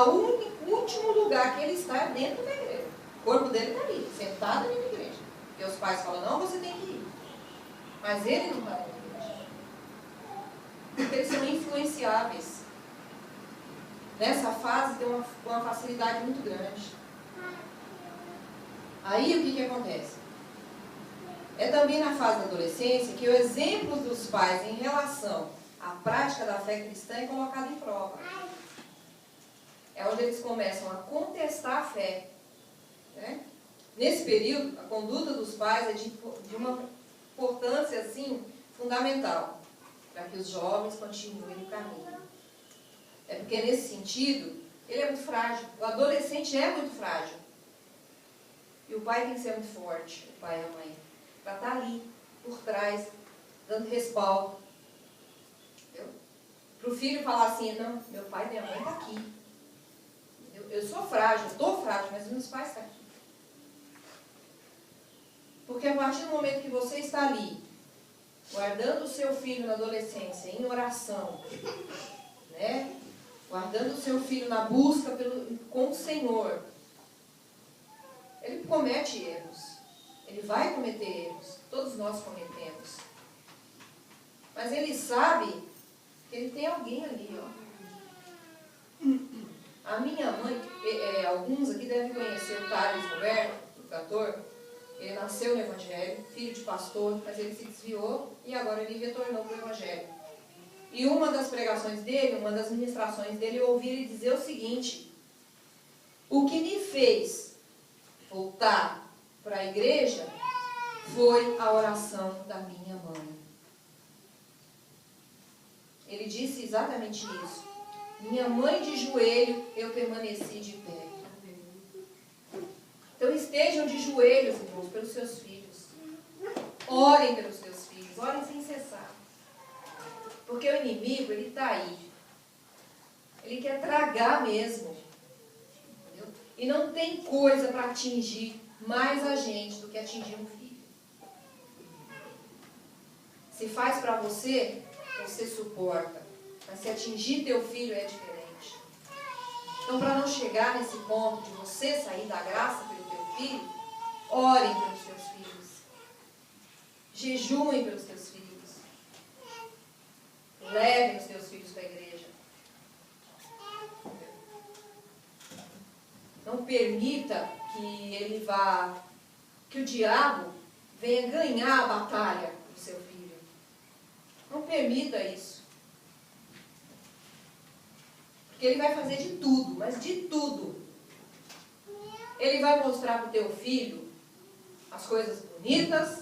o último lugar que ele está é dentro da igreja. O corpo dele está ali, sentado dentro da igreja. Porque os pais falam, não, você tem que ir. Mas ele não está dentro da igreja. Porque eles são influenciáveis. Nessa fase tem uma facilidade muito grande. Aí o que acontece? É também na fase da adolescência que o exemplo dos pais em relação à prática da fé cristã é colocado em prova. É onde eles começam a contestar a fé. Né? Nesse período, a conduta dos pais é de uma importância assim, fundamental para que os jovens continuem no caminho. É porque, nesse sentido, ele é muito frágil. O adolescente é muito frágil. E o pai tem que ser muito forte, o pai e a mãe, para estar ali, por trás, dando respaldo. Para o filho falar assim, não, meu pai e minha mãe estão aqui. Eu sou frágil, estou frágil, mas meus pais estão aqui. Porque a partir do momento que você está ali, guardando o seu filho na adolescência, em oração, né? Guardando o seu filho na busca com o Senhor, ele comete erros. Ele vai cometer erros. Todos nós cometemos. Mas ele sabe que ele tem alguém ali, ó. A minha mãe, alguns aqui devem conhecer o Thales Roberto, o cantor. Ele nasceu no Evangelho, filho de pastor, mas ele se desviou e agora ele retornou para o Evangelho. E uma das pregações dele, uma das ministrações dele, eu ouvi ele dizer o seguinte: o que me fez voltar para a igreja foi a oração da minha mãe. Ele disse exatamente isso. Minha mãe de joelho, eu permaneci de pé. Então estejam de joelhos, irmãos, pelos seus filhos. Orem pelos seus filhos, orem sem cessar. Porque o inimigo, ele está aí. Ele quer tragar mesmo. Entendeu? E não tem coisa para atingir mais a gente do que atingir um filho. Se faz para você, você suporta. Mas se atingir teu filho é diferente. Então, para não chegar nesse ponto de você sair da graça pelo teu filho, orem pelos teus filhos. Jejuem pelos teus filhos. Levem os teus filhos para a igreja. Não Não permita que o diabo venha ganhar a batalha do seu filho. Não permita isso. Porque ele vai fazer de tudo, mas de tudo. Ele vai mostrar para o teu filho as coisas bonitas,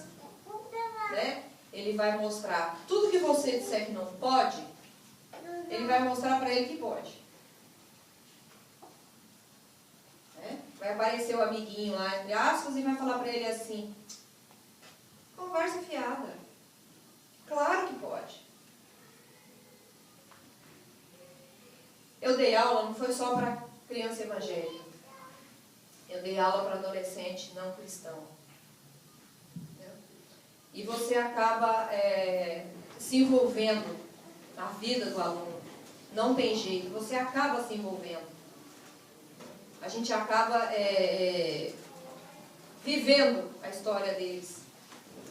né? Ele vai mostrar tudo que você disser que não pode, ele vai mostrar para ele que pode. Né? Vai aparecer o amiguinho lá, entre aspas, e vai falar para ele assim: conversa fiada. Claro que pode. Eu dei aula, não foi só para criança evangélica. Eu dei aula para adolescente não cristão. E você acaba se envolvendo na vida do aluno. Não tem jeito, você acaba se envolvendo. A gente acaba vivendo a história deles.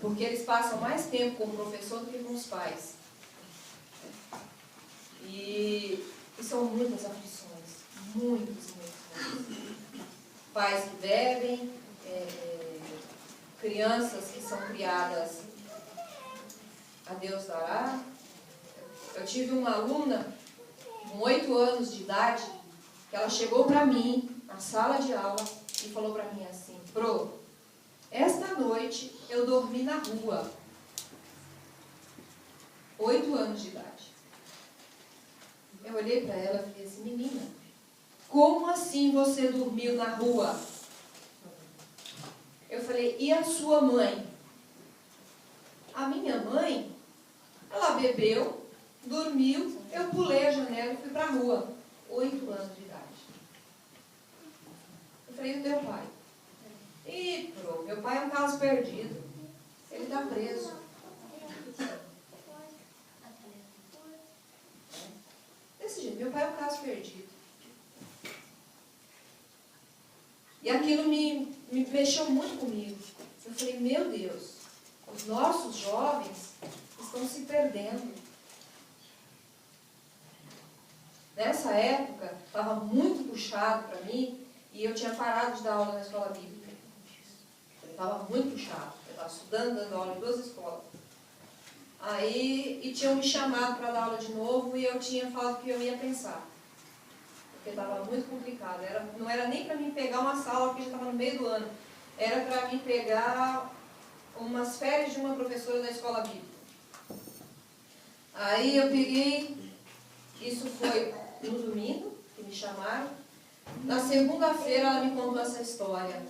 Porque eles passam mais tempo com o professor do que com os pais. E são muitas aflições. Muitas. Pais que bebem, crianças que são criadas a Deus dará. Eu tive uma aluna com 8 anos de idade, que ela chegou para mim na sala de aula e falou para mim assim: Pro, esta noite eu dormi na rua. 8 anos de idade. Eu olhei para ela e falei assim: menina, como assim você dormiu na rua? Eu falei: e a sua mãe? A minha mãe, ela bebeu, dormiu, eu pulei a janela e fui para a rua. 8 anos de idade. Eu falei: e o teu pai? Ih, Pro, meu pai é um caso perdido. Ele está preso. Desse jeito, meu pai é um caso perdido. E aquilo me mexeu muito comigo. Eu falei: meu Deus, os nossos jovens estão se perdendo. Nessa época, estava muito puxado para mim e eu tinha parado de dar aula na escola bíblica. Estava muito puxado. Eu estava estudando, dando aula em 2 escolas. E tinham me chamado para dar aula de novo e eu tinha falado que eu ia pensar. Porque estava muito complicado. Não era nem para mim pegar uma sala, porque já estava no meio do ano. Era para mim pegar umas férias de uma professora da escola bíblica. Aí eu peguei, isso foi no domingo, que me chamaram. Na segunda-feira ela me contou essa história.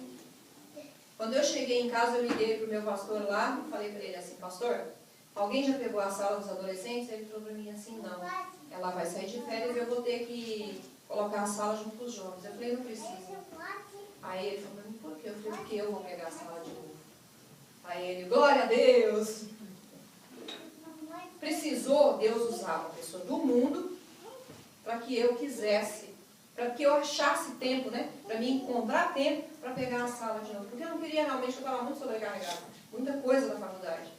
Quando eu cheguei em casa, eu liguei para o meu pastor lá, falei para ele assim: pastor, alguém já pegou a sala dos adolescentes? Ele falou para mim assim: não, ela vai sair de férias e eu vou ter que colocar a sala junto com os jovens. Eu falei: não precisa. Aí ele falou para mim: por quê? Eu falei: porque eu vou pegar a sala de novo. Aí ele: glória a Deus! Precisou Deus usar uma pessoa do mundo para que eu quisesse, para que eu achasse tempo, né? Para me encontrar tempo para pegar a sala de novo. Porque eu não queria realmente, eu estava muito sobrecarregada. Muita coisa da faculdade.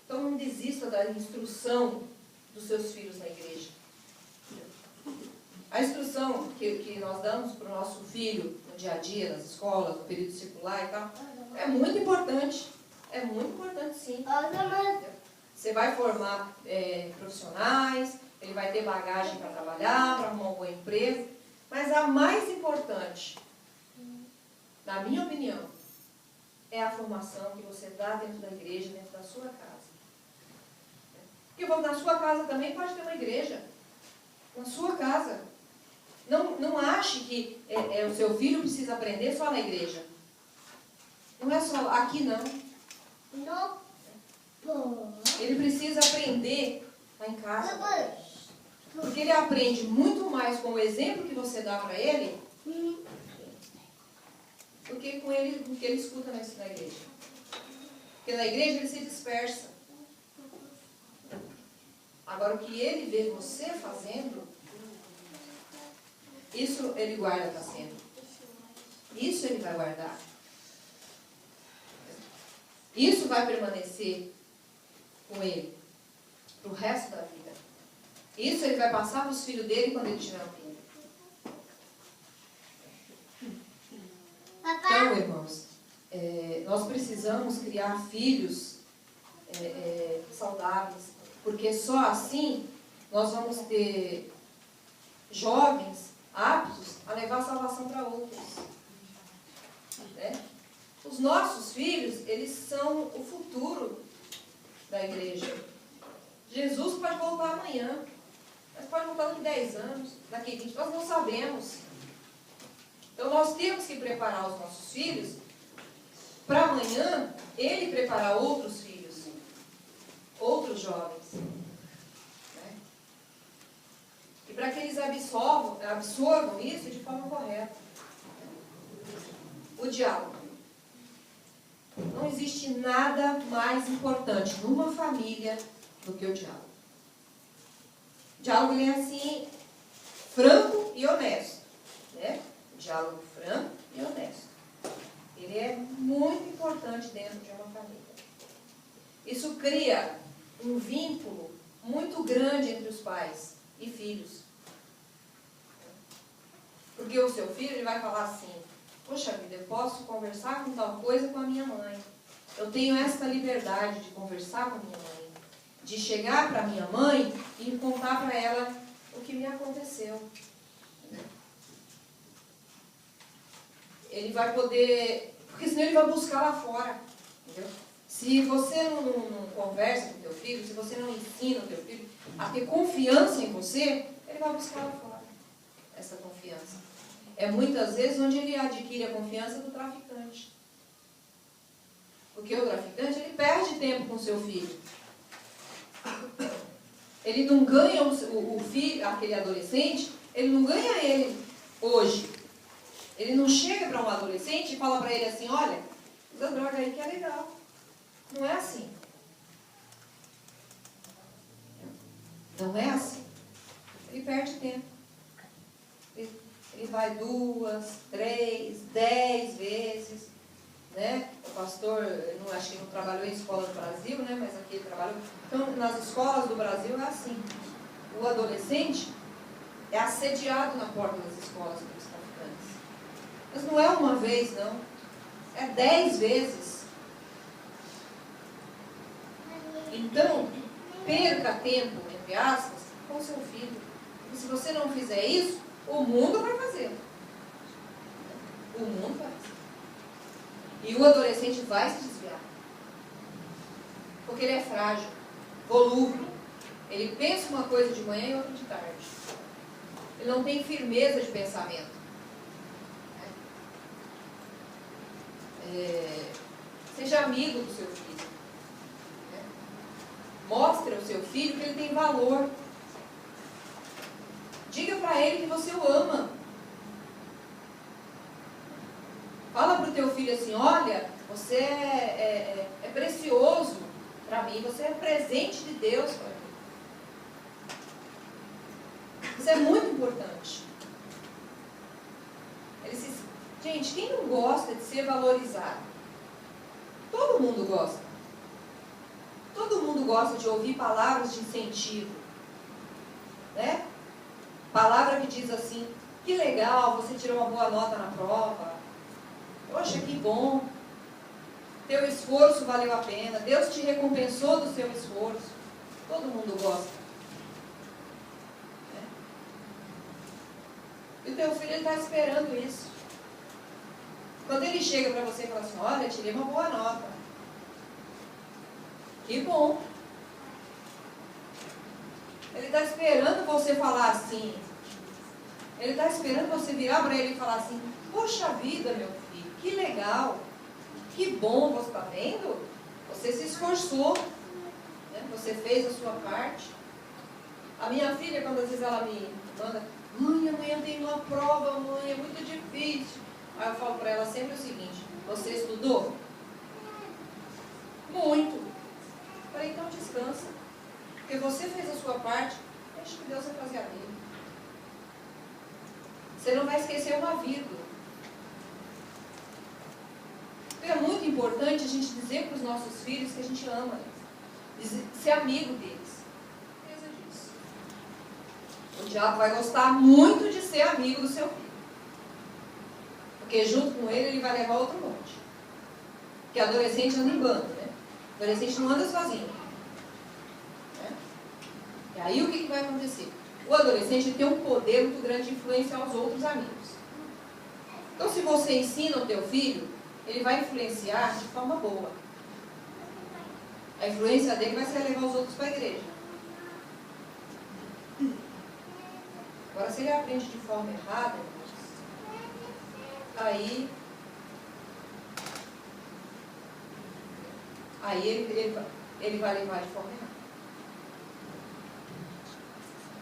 Então não desista da instrução dos seus filhos na igreja. A instrução que nós damos para o nosso filho no dia a dia, nas escolas, no período circular e tal, é muito importante. É muito importante, sim. Você vai formar profissionais, ele vai ter bagagem para trabalhar, para arrumar um bom emprego. Mas a mais importante, na minha opinião, é a formação que você dá dentro da igreja, dentro da sua casa. Porque na sua casa também pode ter uma igreja. Na sua casa. Não ache que o seu filho precisa aprender só na igreja. Não é só aqui, não. Ele precisa aprender lá em casa. Porque ele aprende muito mais com o exemplo que você dá para ele do que com ele, do que ele escuta na igreja. Porque na igreja ele se dispersa. Agora, o que ele vê você fazendo, isso ele guarda para sempre. Isso ele vai guardar. Isso vai permanecer com ele pro resto da vida. Isso ele vai passar para os filhos dele quando ele tiver um filho. Então, irmãos, nós precisamos criar filhos saudáveis, porque só assim nós vamos ter jovens aptos a levar a salvação para outros. Né? Os nossos filhos, eles são o futuro da igreja. Jesus pode voltar amanhã, mas pode voltar daqui 10 anos, daqui 20, nós não sabemos. Então nós temos que preparar os nossos filhos para amanhã ele preparar outros filhos, outros jovens. Né? E para que eles absorvam isso de forma correta. O diálogo. Não existe nada mais importante numa família do que o diálogo. O diálogo é assim, franco e honesto. Né? O diálogo franco e honesto. Ele é muito importante dentro de uma família. Isso cria um vínculo muito grande entre os pais e filhos. Porque o seu filho ele vai falar assim: poxa vida, eu posso conversar com tal coisa com a minha mãe. Eu tenho essa liberdade de conversar com a minha mãe. De chegar para a minha mãe e contar para ela o que me aconteceu. Ele vai poder... Porque senão ele vai buscar lá fora. Entendeu? Se você não conversa com o teu filho, se você não ensina o teu filho a ter confiança em você, ele vai buscar lá fora essa confiança. É muitas vezes onde ele adquire a confiança do traficante. Porque o traficante, ele perde tempo com o seu filho. Ele não ganha o filho, aquele adolescente, ele não ganha ele hoje. Ele não chega para um adolescente e fala para ele assim: olha, usa droga aí que é legal. Não é assim. Não é assim. Ele perde tempo. Ele vai 2, 3, 10 vezes. Né? O pastor, acho que não trabalhou em escola do Brasil, né? Mas aqui ele trabalhou. Então, nas escolas do Brasil é assim. O adolescente é assediado na porta das escolas pelos traficantes. Mas não é uma vez, não. É 10 vezes. Então, perca tempo, entre aspas, com seu filho. E se você não fizer isso, o mundo vai fazer. O mundo vai fazer. E o adolescente vai se desviar. Porque ele é frágil, volúvel. Ele pensa uma coisa de manhã e outra de tarde. Ele não tem firmeza de pensamento. Seja amigo do seu filho. Mostre ao seu filho que ele tem valor. Diga para ele que você o ama. Fala para o teu filho assim: olha, você é precioso para mim, você é presente de Deus para mim. Isso é muito importante. Gente, quem não gosta de ser valorizado? Todo mundo gosta. Todo mundo gosta de ouvir palavras de incentivo. Né? Palavra que diz assim: que legal, você tirou uma boa nota na prova. Poxa, que bom. Teu esforço valeu a pena. Deus te recompensou do seu esforço. Todo mundo gosta. E o teu filho está esperando isso. Quando ele chega para você e fala assim: olha, tirei uma boa nota. Que bom. Ele está esperando você falar assim. Ele está esperando você virar para ele e falar assim: poxa vida, meu filho, que legal. Que bom, você está vendo? Você se esforçou. Né? Você fez a sua parte. A minha filha, quando às vezes ela me manda: mãe, amanhã tem uma prova, mãe, é muito difícil. Aí eu falo para ela sempre o seguinte: você estudou? Muito. Eu falei: então descansa. Porque você fez a sua parte, deixa que Deus vai fazer a dele. Você não vai esquecer uma vírgula. Então é muito importante a gente dizer para os nossos filhos que a gente ama eles. Ser amigo deles. Disso. O diabo vai gostar muito de ser amigo do seu filho. Porque junto com ele vai levar outro monte. Porque adolescente anda em bando, né? Adolescente não anda sozinho. Né? E aí o que vai acontecer? O adolescente tem um poder muito grande de influenciar os outros amigos. Então, se você ensina o teu filho, ele vai influenciar de forma boa. A influência dele vai ser levar os outros para a igreja. Agora, se ele aprende de forma errada, aí ele vai levar de forma errada.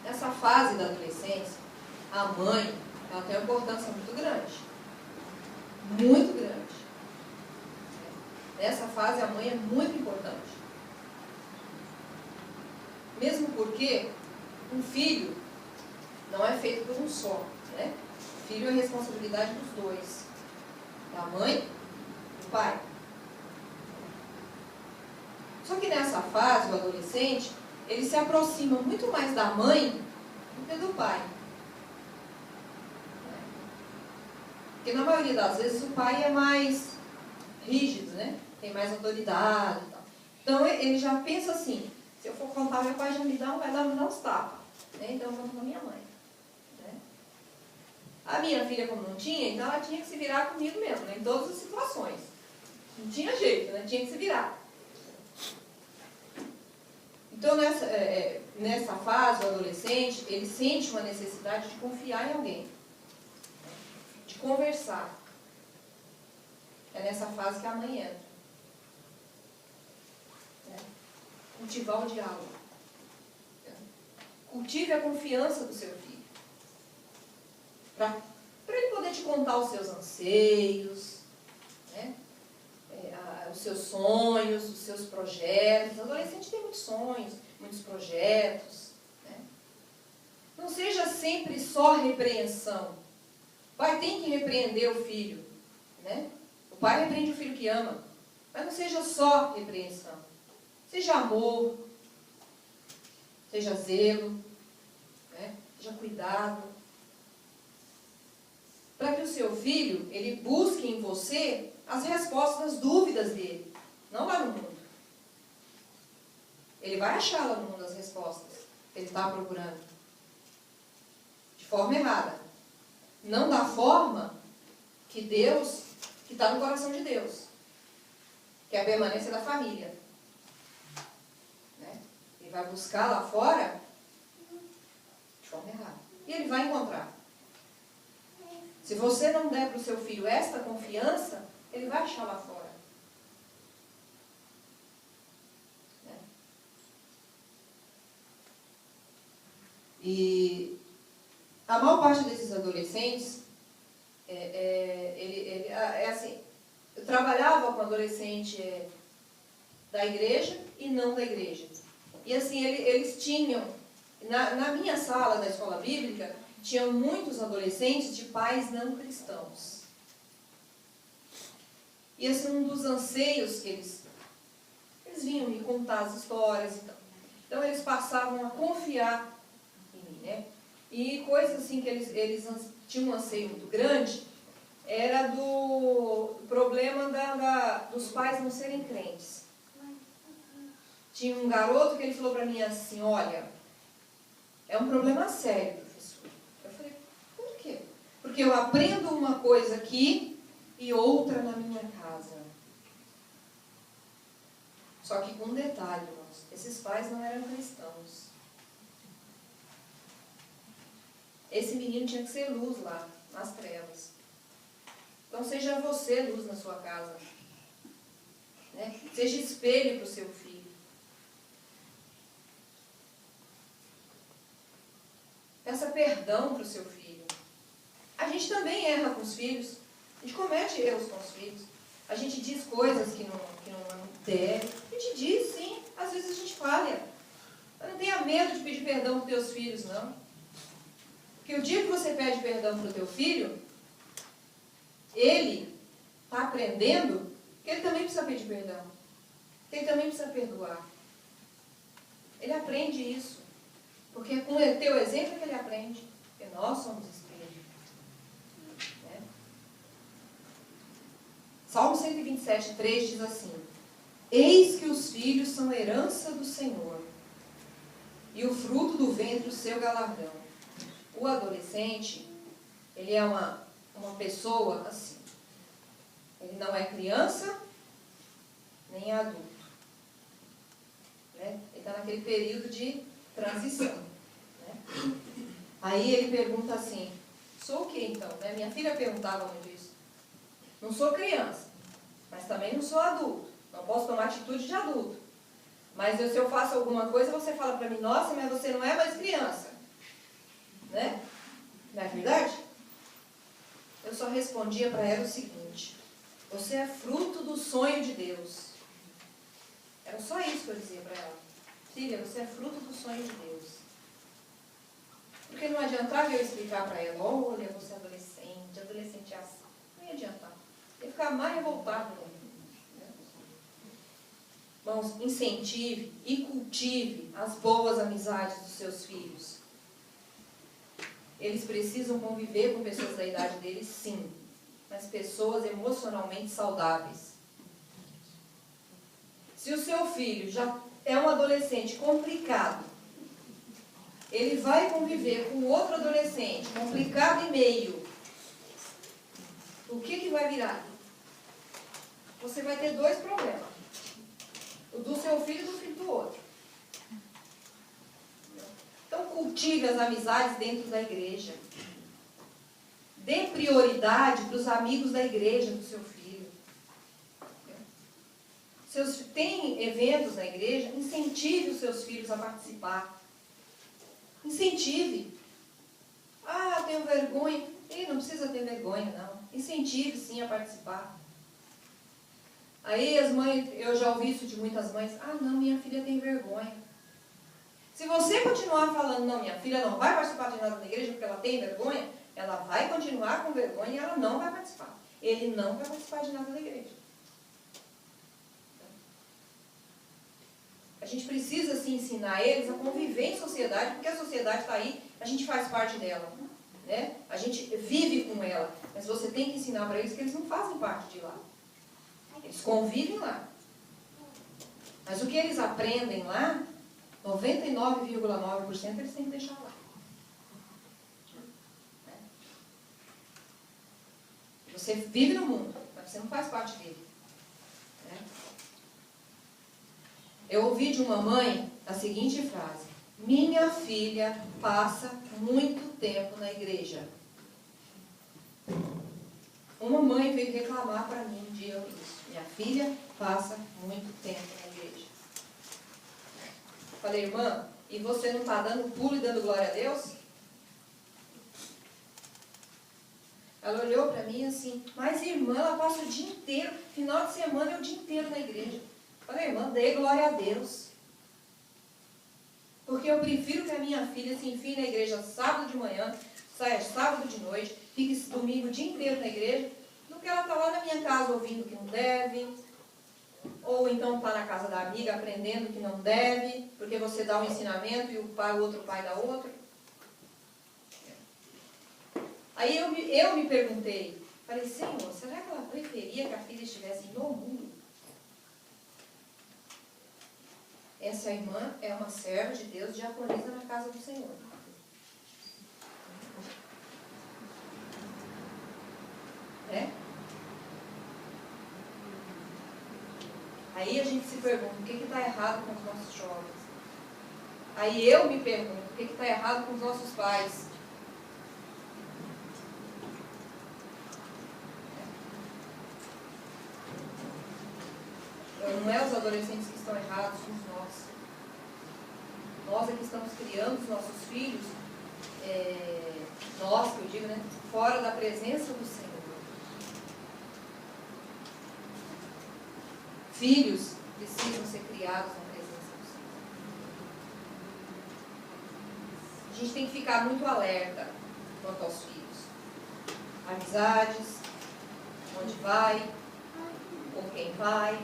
Nessa fase da adolescência, a mãe ela tem uma importância muito grande. Muito grande. Nessa fase, a mãe é muito importante. Mesmo porque um filho não é feito por um só. Né? O filho é responsabilidade dos dois. Da mãe e do pai. Só que nessa fase, o adolescente, ele se aproxima muito mais da mãe do que do pai. Porque na maioria das vezes o pai é mais rígido, né? Tem mais autoridade e tal. Então ele já pensa assim, se eu for contar, meu pai já me vai me dar uns tapas. Né? Então eu vou contar minha mãe. Né? A minha filha, como não tinha, então ela tinha que se virar comigo mesmo, né? Em todas as situações. Não tinha jeito, né? Tinha que se virar. Então nessa fase, o adolescente, ele sente uma necessidade de confiar em alguém. De conversar. É nessa fase que a mãe entra. Cultivar o diálogo. Cultive a confiança do seu filho. Para ele poder te contar os seus anseios, né? Os seus sonhos, os seus projetos. O adolescente tem muitos sonhos, muitos projetos. Né? Não seja sempre só repreensão. O pai tem que repreender o filho. Né? O pai repreende o filho que ama. Mas não seja só repreensão. Seja amor. Seja zelo. Né? Seja cuidado. Para que o seu filho, ele busque em você as respostas das dúvidas dele. Não lá no mundo. Ele vai achar lá no mundo as respostas que ele está procurando. De forma errada. Não da forma que está no coração de Deus. Que é a permanência da família. Né? Ele vai buscar lá fora de forma errada. E ele vai encontrar. Se você não der para o seu filho esta confiança, ele vai achar lá fora. Né? E a maior parte desses adolescentes é assim, eu trabalhava com adolescente da igreja e não da igreja. E assim, eles tinham, na minha sala da escola bíblica, tinham muitos adolescentes de pais não cristãos. E assim, um dos anseios que eles vinham me contar as histórias e tal. Então eles passavam a confiar em mim, né? E coisas assim que eles tinham um anseio muito grande, era do problema dos pais não serem crentes. Tinha um garoto que ele falou para mim assim, olha, é um problema sério, professor. Eu falei, por quê? Porque eu aprendo uma coisa aqui e outra na minha casa. Só que com um detalhe, irmãos, esses pais não eram cristãos. Esse menino tinha que ser luz lá, nas trevas. Então seja você luz na sua casa. Né? Seja espelho para o seu filho. Peça perdão para o seu filho. A gente também erra com os filhos. A gente comete erros com os filhos. A gente diz coisas que não deve. A gente diz, sim. Às vezes a gente falha. Mas não tenha medo de pedir perdão para os teus filhos, não. Porque o dia que você pede perdão para o teu filho, ele está aprendendo que ele também precisa pedir perdão. Que ele também precisa perdoar. Ele aprende isso. Porque é com o teu exemplo que ele aprende. Porque nós somos espelho. Né? Salmo 127, 3 diz assim: eis que os filhos são herança do Senhor, e o fruto do ventre o seu galardão. O adolescente, ele é uma pessoa assim. Ele não é criança, nem adulto. Né? Ele está naquele período de transição. Né? Aí ele pergunta assim, sou o quê então? Né? Minha filha perguntava muito isso. Não sou criança, mas também não sou adulto. Não posso tomar atitude de adulto. Mas se eu faço alguma coisa, você fala para mim, nossa, mas você não é mais criança. Né? Não é verdade? Eu só respondia para ela o seguinte: você é fruto do sonho de Deus. Era só isso que eu dizia para ela. Filha, você é fruto do sonho de Deus. Porque não adiantava eu explicar para ela, olha, você é adolescente é assim. Não ia adiantar. Ia ficar mais revoltada. Irmãos, incentive e cultive as boas amizades dos seus filhos. Eles precisam conviver com pessoas da idade deles, sim, mas pessoas emocionalmente saudáveis. Se o seu filho já é um adolescente complicado, ele vai conviver com outro adolescente complicado e meio. O que vai virar? Você vai ter dois problemas. O do seu filho e do filho do outro. Então, cultive as amizades dentro da igreja. Dê prioridade para os amigos da igreja do seu filho. Tem eventos na igreja, incentive os seus filhos a participar. Incentive. Ah, tenho vergonha. Não precisa ter vergonha, não. Incentive, sim, a participar. Aí as mães, eu já ouvi isso de muitas mães, ah, não, minha filha tem vergonha. Se você continuar falando, não, minha filha não vai participar de nada da igreja porque ela tem vergonha, ela vai continuar com vergonha e ela não vai participar. Ele não vai participar de nada da igreja. A gente precisa, sim, ensinar eles a conviver em sociedade, porque a sociedade está aí, a gente faz parte dela. Né? A gente vive com ela, mas você tem que ensinar para eles que eles não fazem parte de lá. Eles convivem lá. Mas o que eles aprendem lá, 99,9% eles têm que deixar lá. Você vive no mundo, mas você não faz parte dele. Né? Eu ouvi de uma mãe a seguinte frase: minha filha passa muito tempo na igreja. Uma mãe veio reclamar para mim um dia isso. Minha filha passa muito tempo na igreja. Falei, irmã, e você não está dando pulo e dando glória a Deus? Ela olhou para mim assim, mas irmã, ela passa o dia inteiro, final de semana é o dia inteiro na igreja. Falei, irmã, dê glória a Deus. Porque eu prefiro que a minha filha se enfie na igreja sábado de manhã, saia sábado de noite, fique esse domingo o dia inteiro na igreja, do que ela está lá na minha casa ouvindo que não deve, ou então está na casa da amiga aprendendo que não deve, porque você dá um ensinamento e o outro pai dá outro. Aí eu me perguntei, falei, Senhor, será que ela preferia que a filha estivesse no mundo? Essa irmã é uma serva de Deus, diaconisa na casa do Senhor. Né? Aí a gente se pergunta, o que está errado com os nossos jovens? Aí eu me pergunto, o que está errado com os nossos pais? Não é os adolescentes que estão errados, somos nós. Nós é que estamos criando os nossos filhos, nós, que eu digo, né, fora da presença do Senhor. Filhos precisam ser criados na presença do Senhor. A gente tem que ficar muito alerta quanto aos filhos. Amizades, onde vai, com quem vai.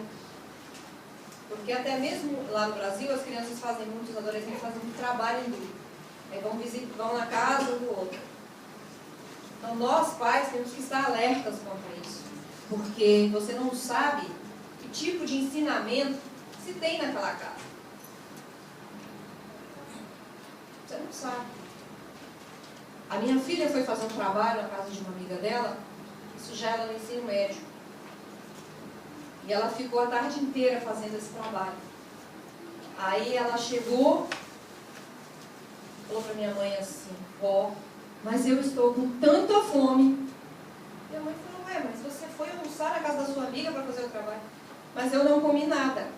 Porque até mesmo lá no Brasil, as crianças fazem muito, os adolescentes fazem muito trabalho em grupo. Aí vão na casa um do outro. Então nós, pais, temos que estar alertas quanto a isso. Porque você não sabe que tipo de ensinamento se tem naquela casa. Você não sabe. A minha filha foi fazer um trabalho na casa de uma amiga dela, isso já era no ensino médio. E ela ficou a tarde inteira fazendo esse trabalho. Aí ela chegou, falou para minha mãe assim: ó, mas eu estou com tanta fome. Minha mãe falou: ué, mas você foi almoçar na casa da sua amiga para fazer o trabalho? Mas eu não comi nada.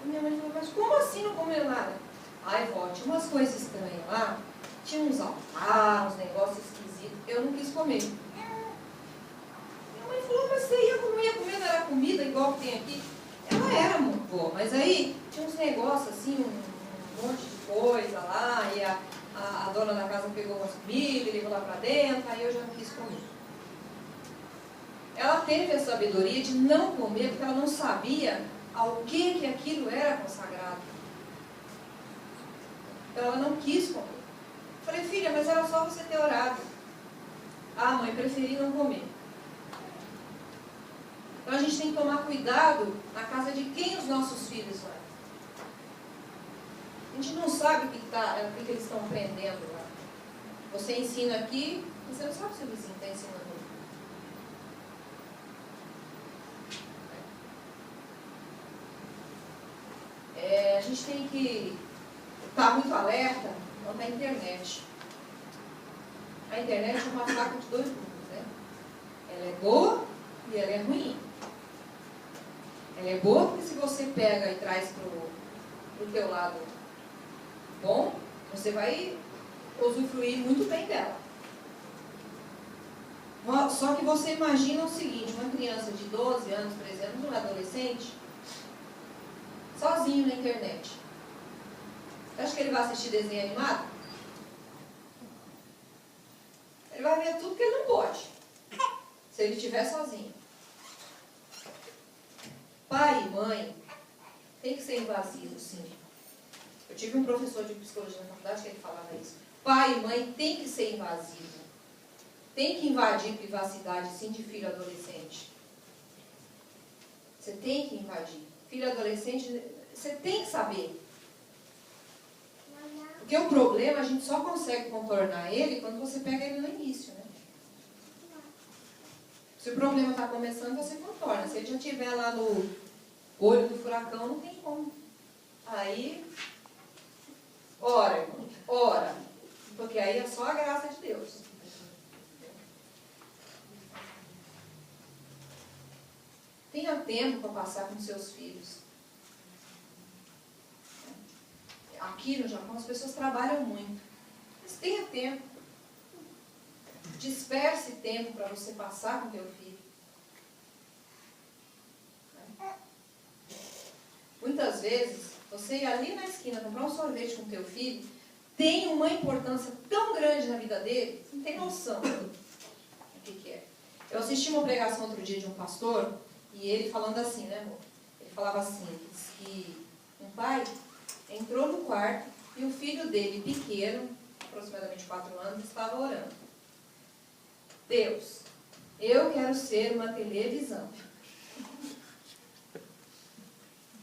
E minha mãe falou: mas como assim não comeu nada? Ai, vó, tinha umas coisas estranhas lá. Tinha uns altares, uns negócios esquisitos. Eu não quis comer. Minha mãe falou: mas você ia comer, não era comida igual que tem aqui? Ela era muito boa, mas aí tinha uns negócios assim, um monte de coisa lá, e a dona da casa pegou umas comidas e levou lá pra dentro, aí eu já não quis comer. Ela teve a sabedoria de não comer, porque ela não sabia ao que aquilo era consagrado. Então ela não quis comer. Falei: filha, mas era só você ter orado. Ah, mãe, preferi não comer. Então a gente tem que tomar cuidado na casa de quem os nossos filhos vão. A gente não sabe o que eles estão aprendendo lá. Você ensina aqui, você não sabe se o vizinho está ensinando. A gente tem que estar muito alerta quanto à internet. A internet é uma faca de dois gumes, né? Ela é boa e ela é ruim. Ela é boa porque se você pega e traz para o teu lado bom, você vai usufruir muito bem dela. Só que você imagina o seguinte: uma criança de 12 anos, 13 anos, um adolescente, sozinho na internet. Você acha que ele vai assistir desenho animado? Ele vai ver tudo que ele não pode, se ele estiver sozinho. Pai e mãe tem que ser invasivo, sim. Eu tive um professor de psicologia na faculdade que ele falava isso. Pai e mãe tem que ser invasivo. Tem que invadir privacidade, sim, de filho adolescente. Você tem que invadir. Filho adolescente, você tem que saber. Porque o problema, a gente só consegue contornar ele quando você pega ele no início, né? Se o problema está começando, você contorna. Se ele já estiver lá no olho do furacão, não tem como. Aí, ora, irmão, ora. Porque aí é só a graça de Deus. Tenha tempo para passar com seus filhos. Aqui no Japão as pessoas trabalham muito. Mas tenha tempo. Disperse tempo para você passar com teu filho. Muitas vezes, você ir ali na esquina comprar um sorvete com teu filho tem uma importância tão grande na vida dele, você não tem noção do que é. Eu assisti uma pregação outro dia de um pastor, e ele falando assim, né, amor? Ele falava assim, que um pai entrou no quarto e o filho dele, pequeno, aproximadamente 4 anos, estava orando. Deus, eu quero ser uma televisão.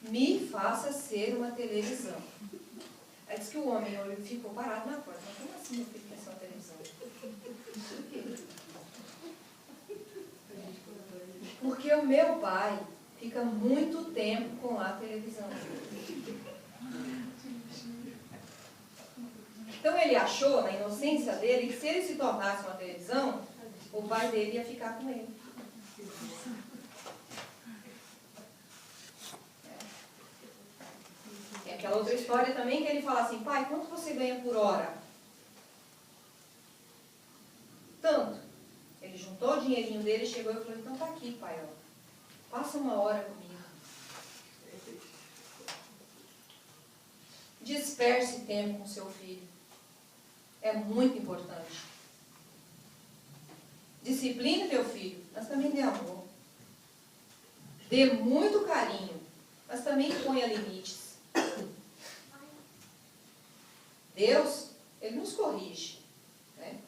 Me faça ser uma televisão. Aí diz que o homem ficou parado na porta. Mas como assim meu filho quer ser uma televisão? Por quê? Porque o meu pai fica muito tempo com a televisão. Então ele achou, na inocência dele, que se ele se tornasse uma televisão, o pai dele ia ficar com ele. É aquela outra história também que ele fala assim: pai, quanto você ganha por hora? Tanto. Ele juntou o dinheirinho dele, chegou e falou: então tá aqui, pai, ó. Passa uma hora comigo. Disperse tempo com seu filho. É muito importante. Discipline teu filho, mas também dê amor. Dê muito carinho, mas também ponha limites. Deus, Ele nos corrige, né?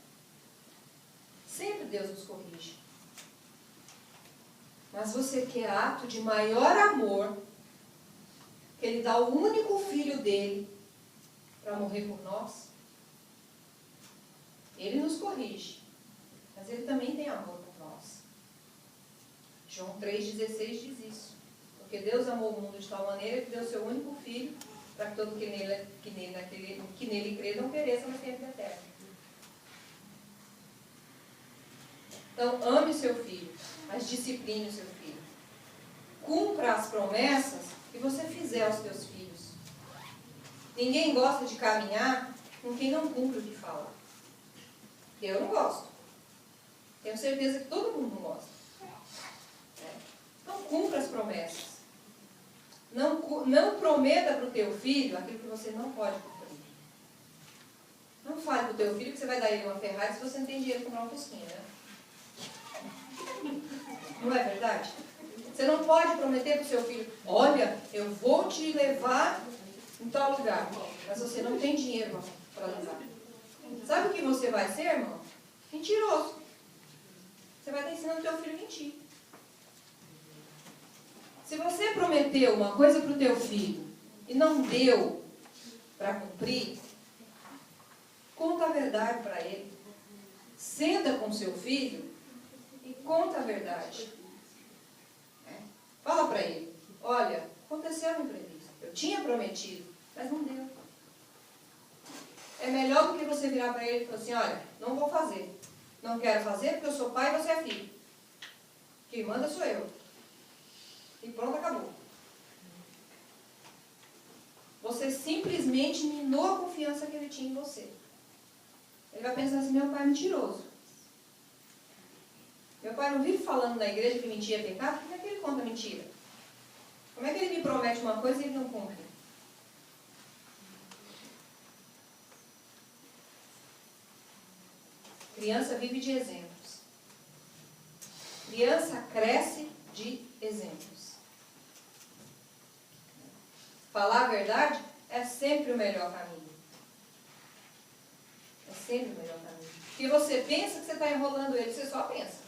Sempre Deus nos corrige. Mas você quer ato de maior amor, que Ele dá o único filho dele para morrer por nós? Ele nos corrige, mas Ele também tem amor por nós. João 3,16 diz isso. Porque Deus amou o mundo de tal maneira que deu seu único filho, para que todo que nele crê não pereça, mas tenha vida eterna. Então, ame o seu filho, mas discipline o seu filho. Cumpra as promessas que você fizer aos teus filhos. Ninguém gosta de caminhar com quem não cumpre o que fala. Eu não gosto. Tenho certeza que todo mundo não gosta. Então, cumpra as promessas. Não prometa para o teu filho aquilo que você não pode cumprir. Não fale para o teu filho que você vai dar ele uma Ferrari se você não tem dinheiro para comprar uma Fusquinha, né? Não é verdade? Você não pode prometer para o seu filho, olha, eu vou te levar em tal lugar, mas você não tem dinheiro para levar. Sabe o que você vai ser, irmão? Mentiroso. Você vai estar ensinando o teu filho a mentir. Se você prometeu uma coisa para o teu filho e não deu para cumprir, conta a verdade para ele. Senta com seu filho e conta a verdade. Fala para ele, olha, aconteceu um imprevisto. Eu tinha prometido, mas não deu. É melhor do que você virar para ele e falar assim, olha, não vou fazer. Não quero fazer porque eu sou pai e você é filho. Quem manda sou eu. E pronto, acabou. Você simplesmente minou a confiança que ele tinha em você. Ele vai pensar assim, meu pai é mentiroso. Meu pai não vive falando na igreja que mentir é pecado, como é que ele conta mentira? Como é que ele me promete uma coisa e ele não cumpre? Criança vive de exemplos. Criança cresce de exemplos. Falar a verdade é sempre o melhor caminho. É sempre o melhor caminho. Porque você pensa que você está enrolando ele, você só pensa.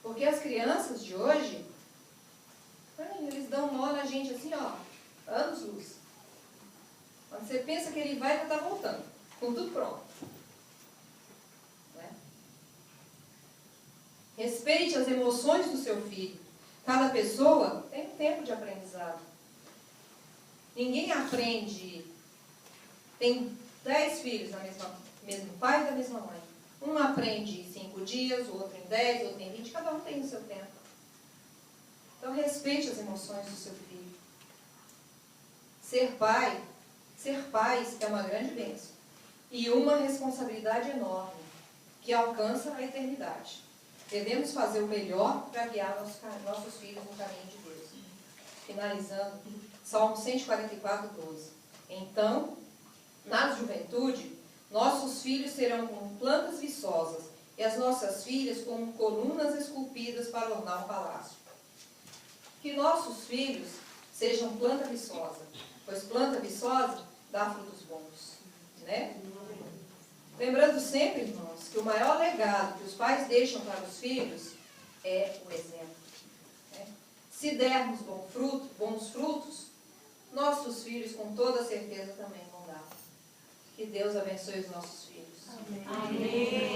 Porque as crianças de hoje, eles dão nó na gente assim, ó, anos-luz. Quando você pensa que ele vai, já está voltando, com tudo pronto. Né? Respeite as emoções do seu filho. Cada pessoa tem um tempo de aprendizado. Ninguém aprende. Tem 10 filhos da mesmo pai e da mesma mãe. Um aprende em 5 dias, o outro em 10, o outro em 20. Cada um tem o seu tempo. Então, respeite as emoções do seu filho. Ser pais é uma grande bênção. E uma responsabilidade enorme, que alcança a eternidade. Devemos fazer o melhor para guiar nossos filhos no caminho de Deus. Finalizando, Salmo 144, 12. Então, na juventude, nossos filhos serão como plantas viçosas, e as nossas filhas como colunas esculpidas para ornar o palácio. Que nossos filhos sejam planta viçosa, pois planta viçosa dá frutos bons. Né? Lembrando sempre, irmãos, que o maior legado que os pais deixam para os filhos é o exemplo. Né? Se dermos bons frutos, nossos filhos com toda certeza também vão dar. Que Deus abençoe os nossos filhos. Amém.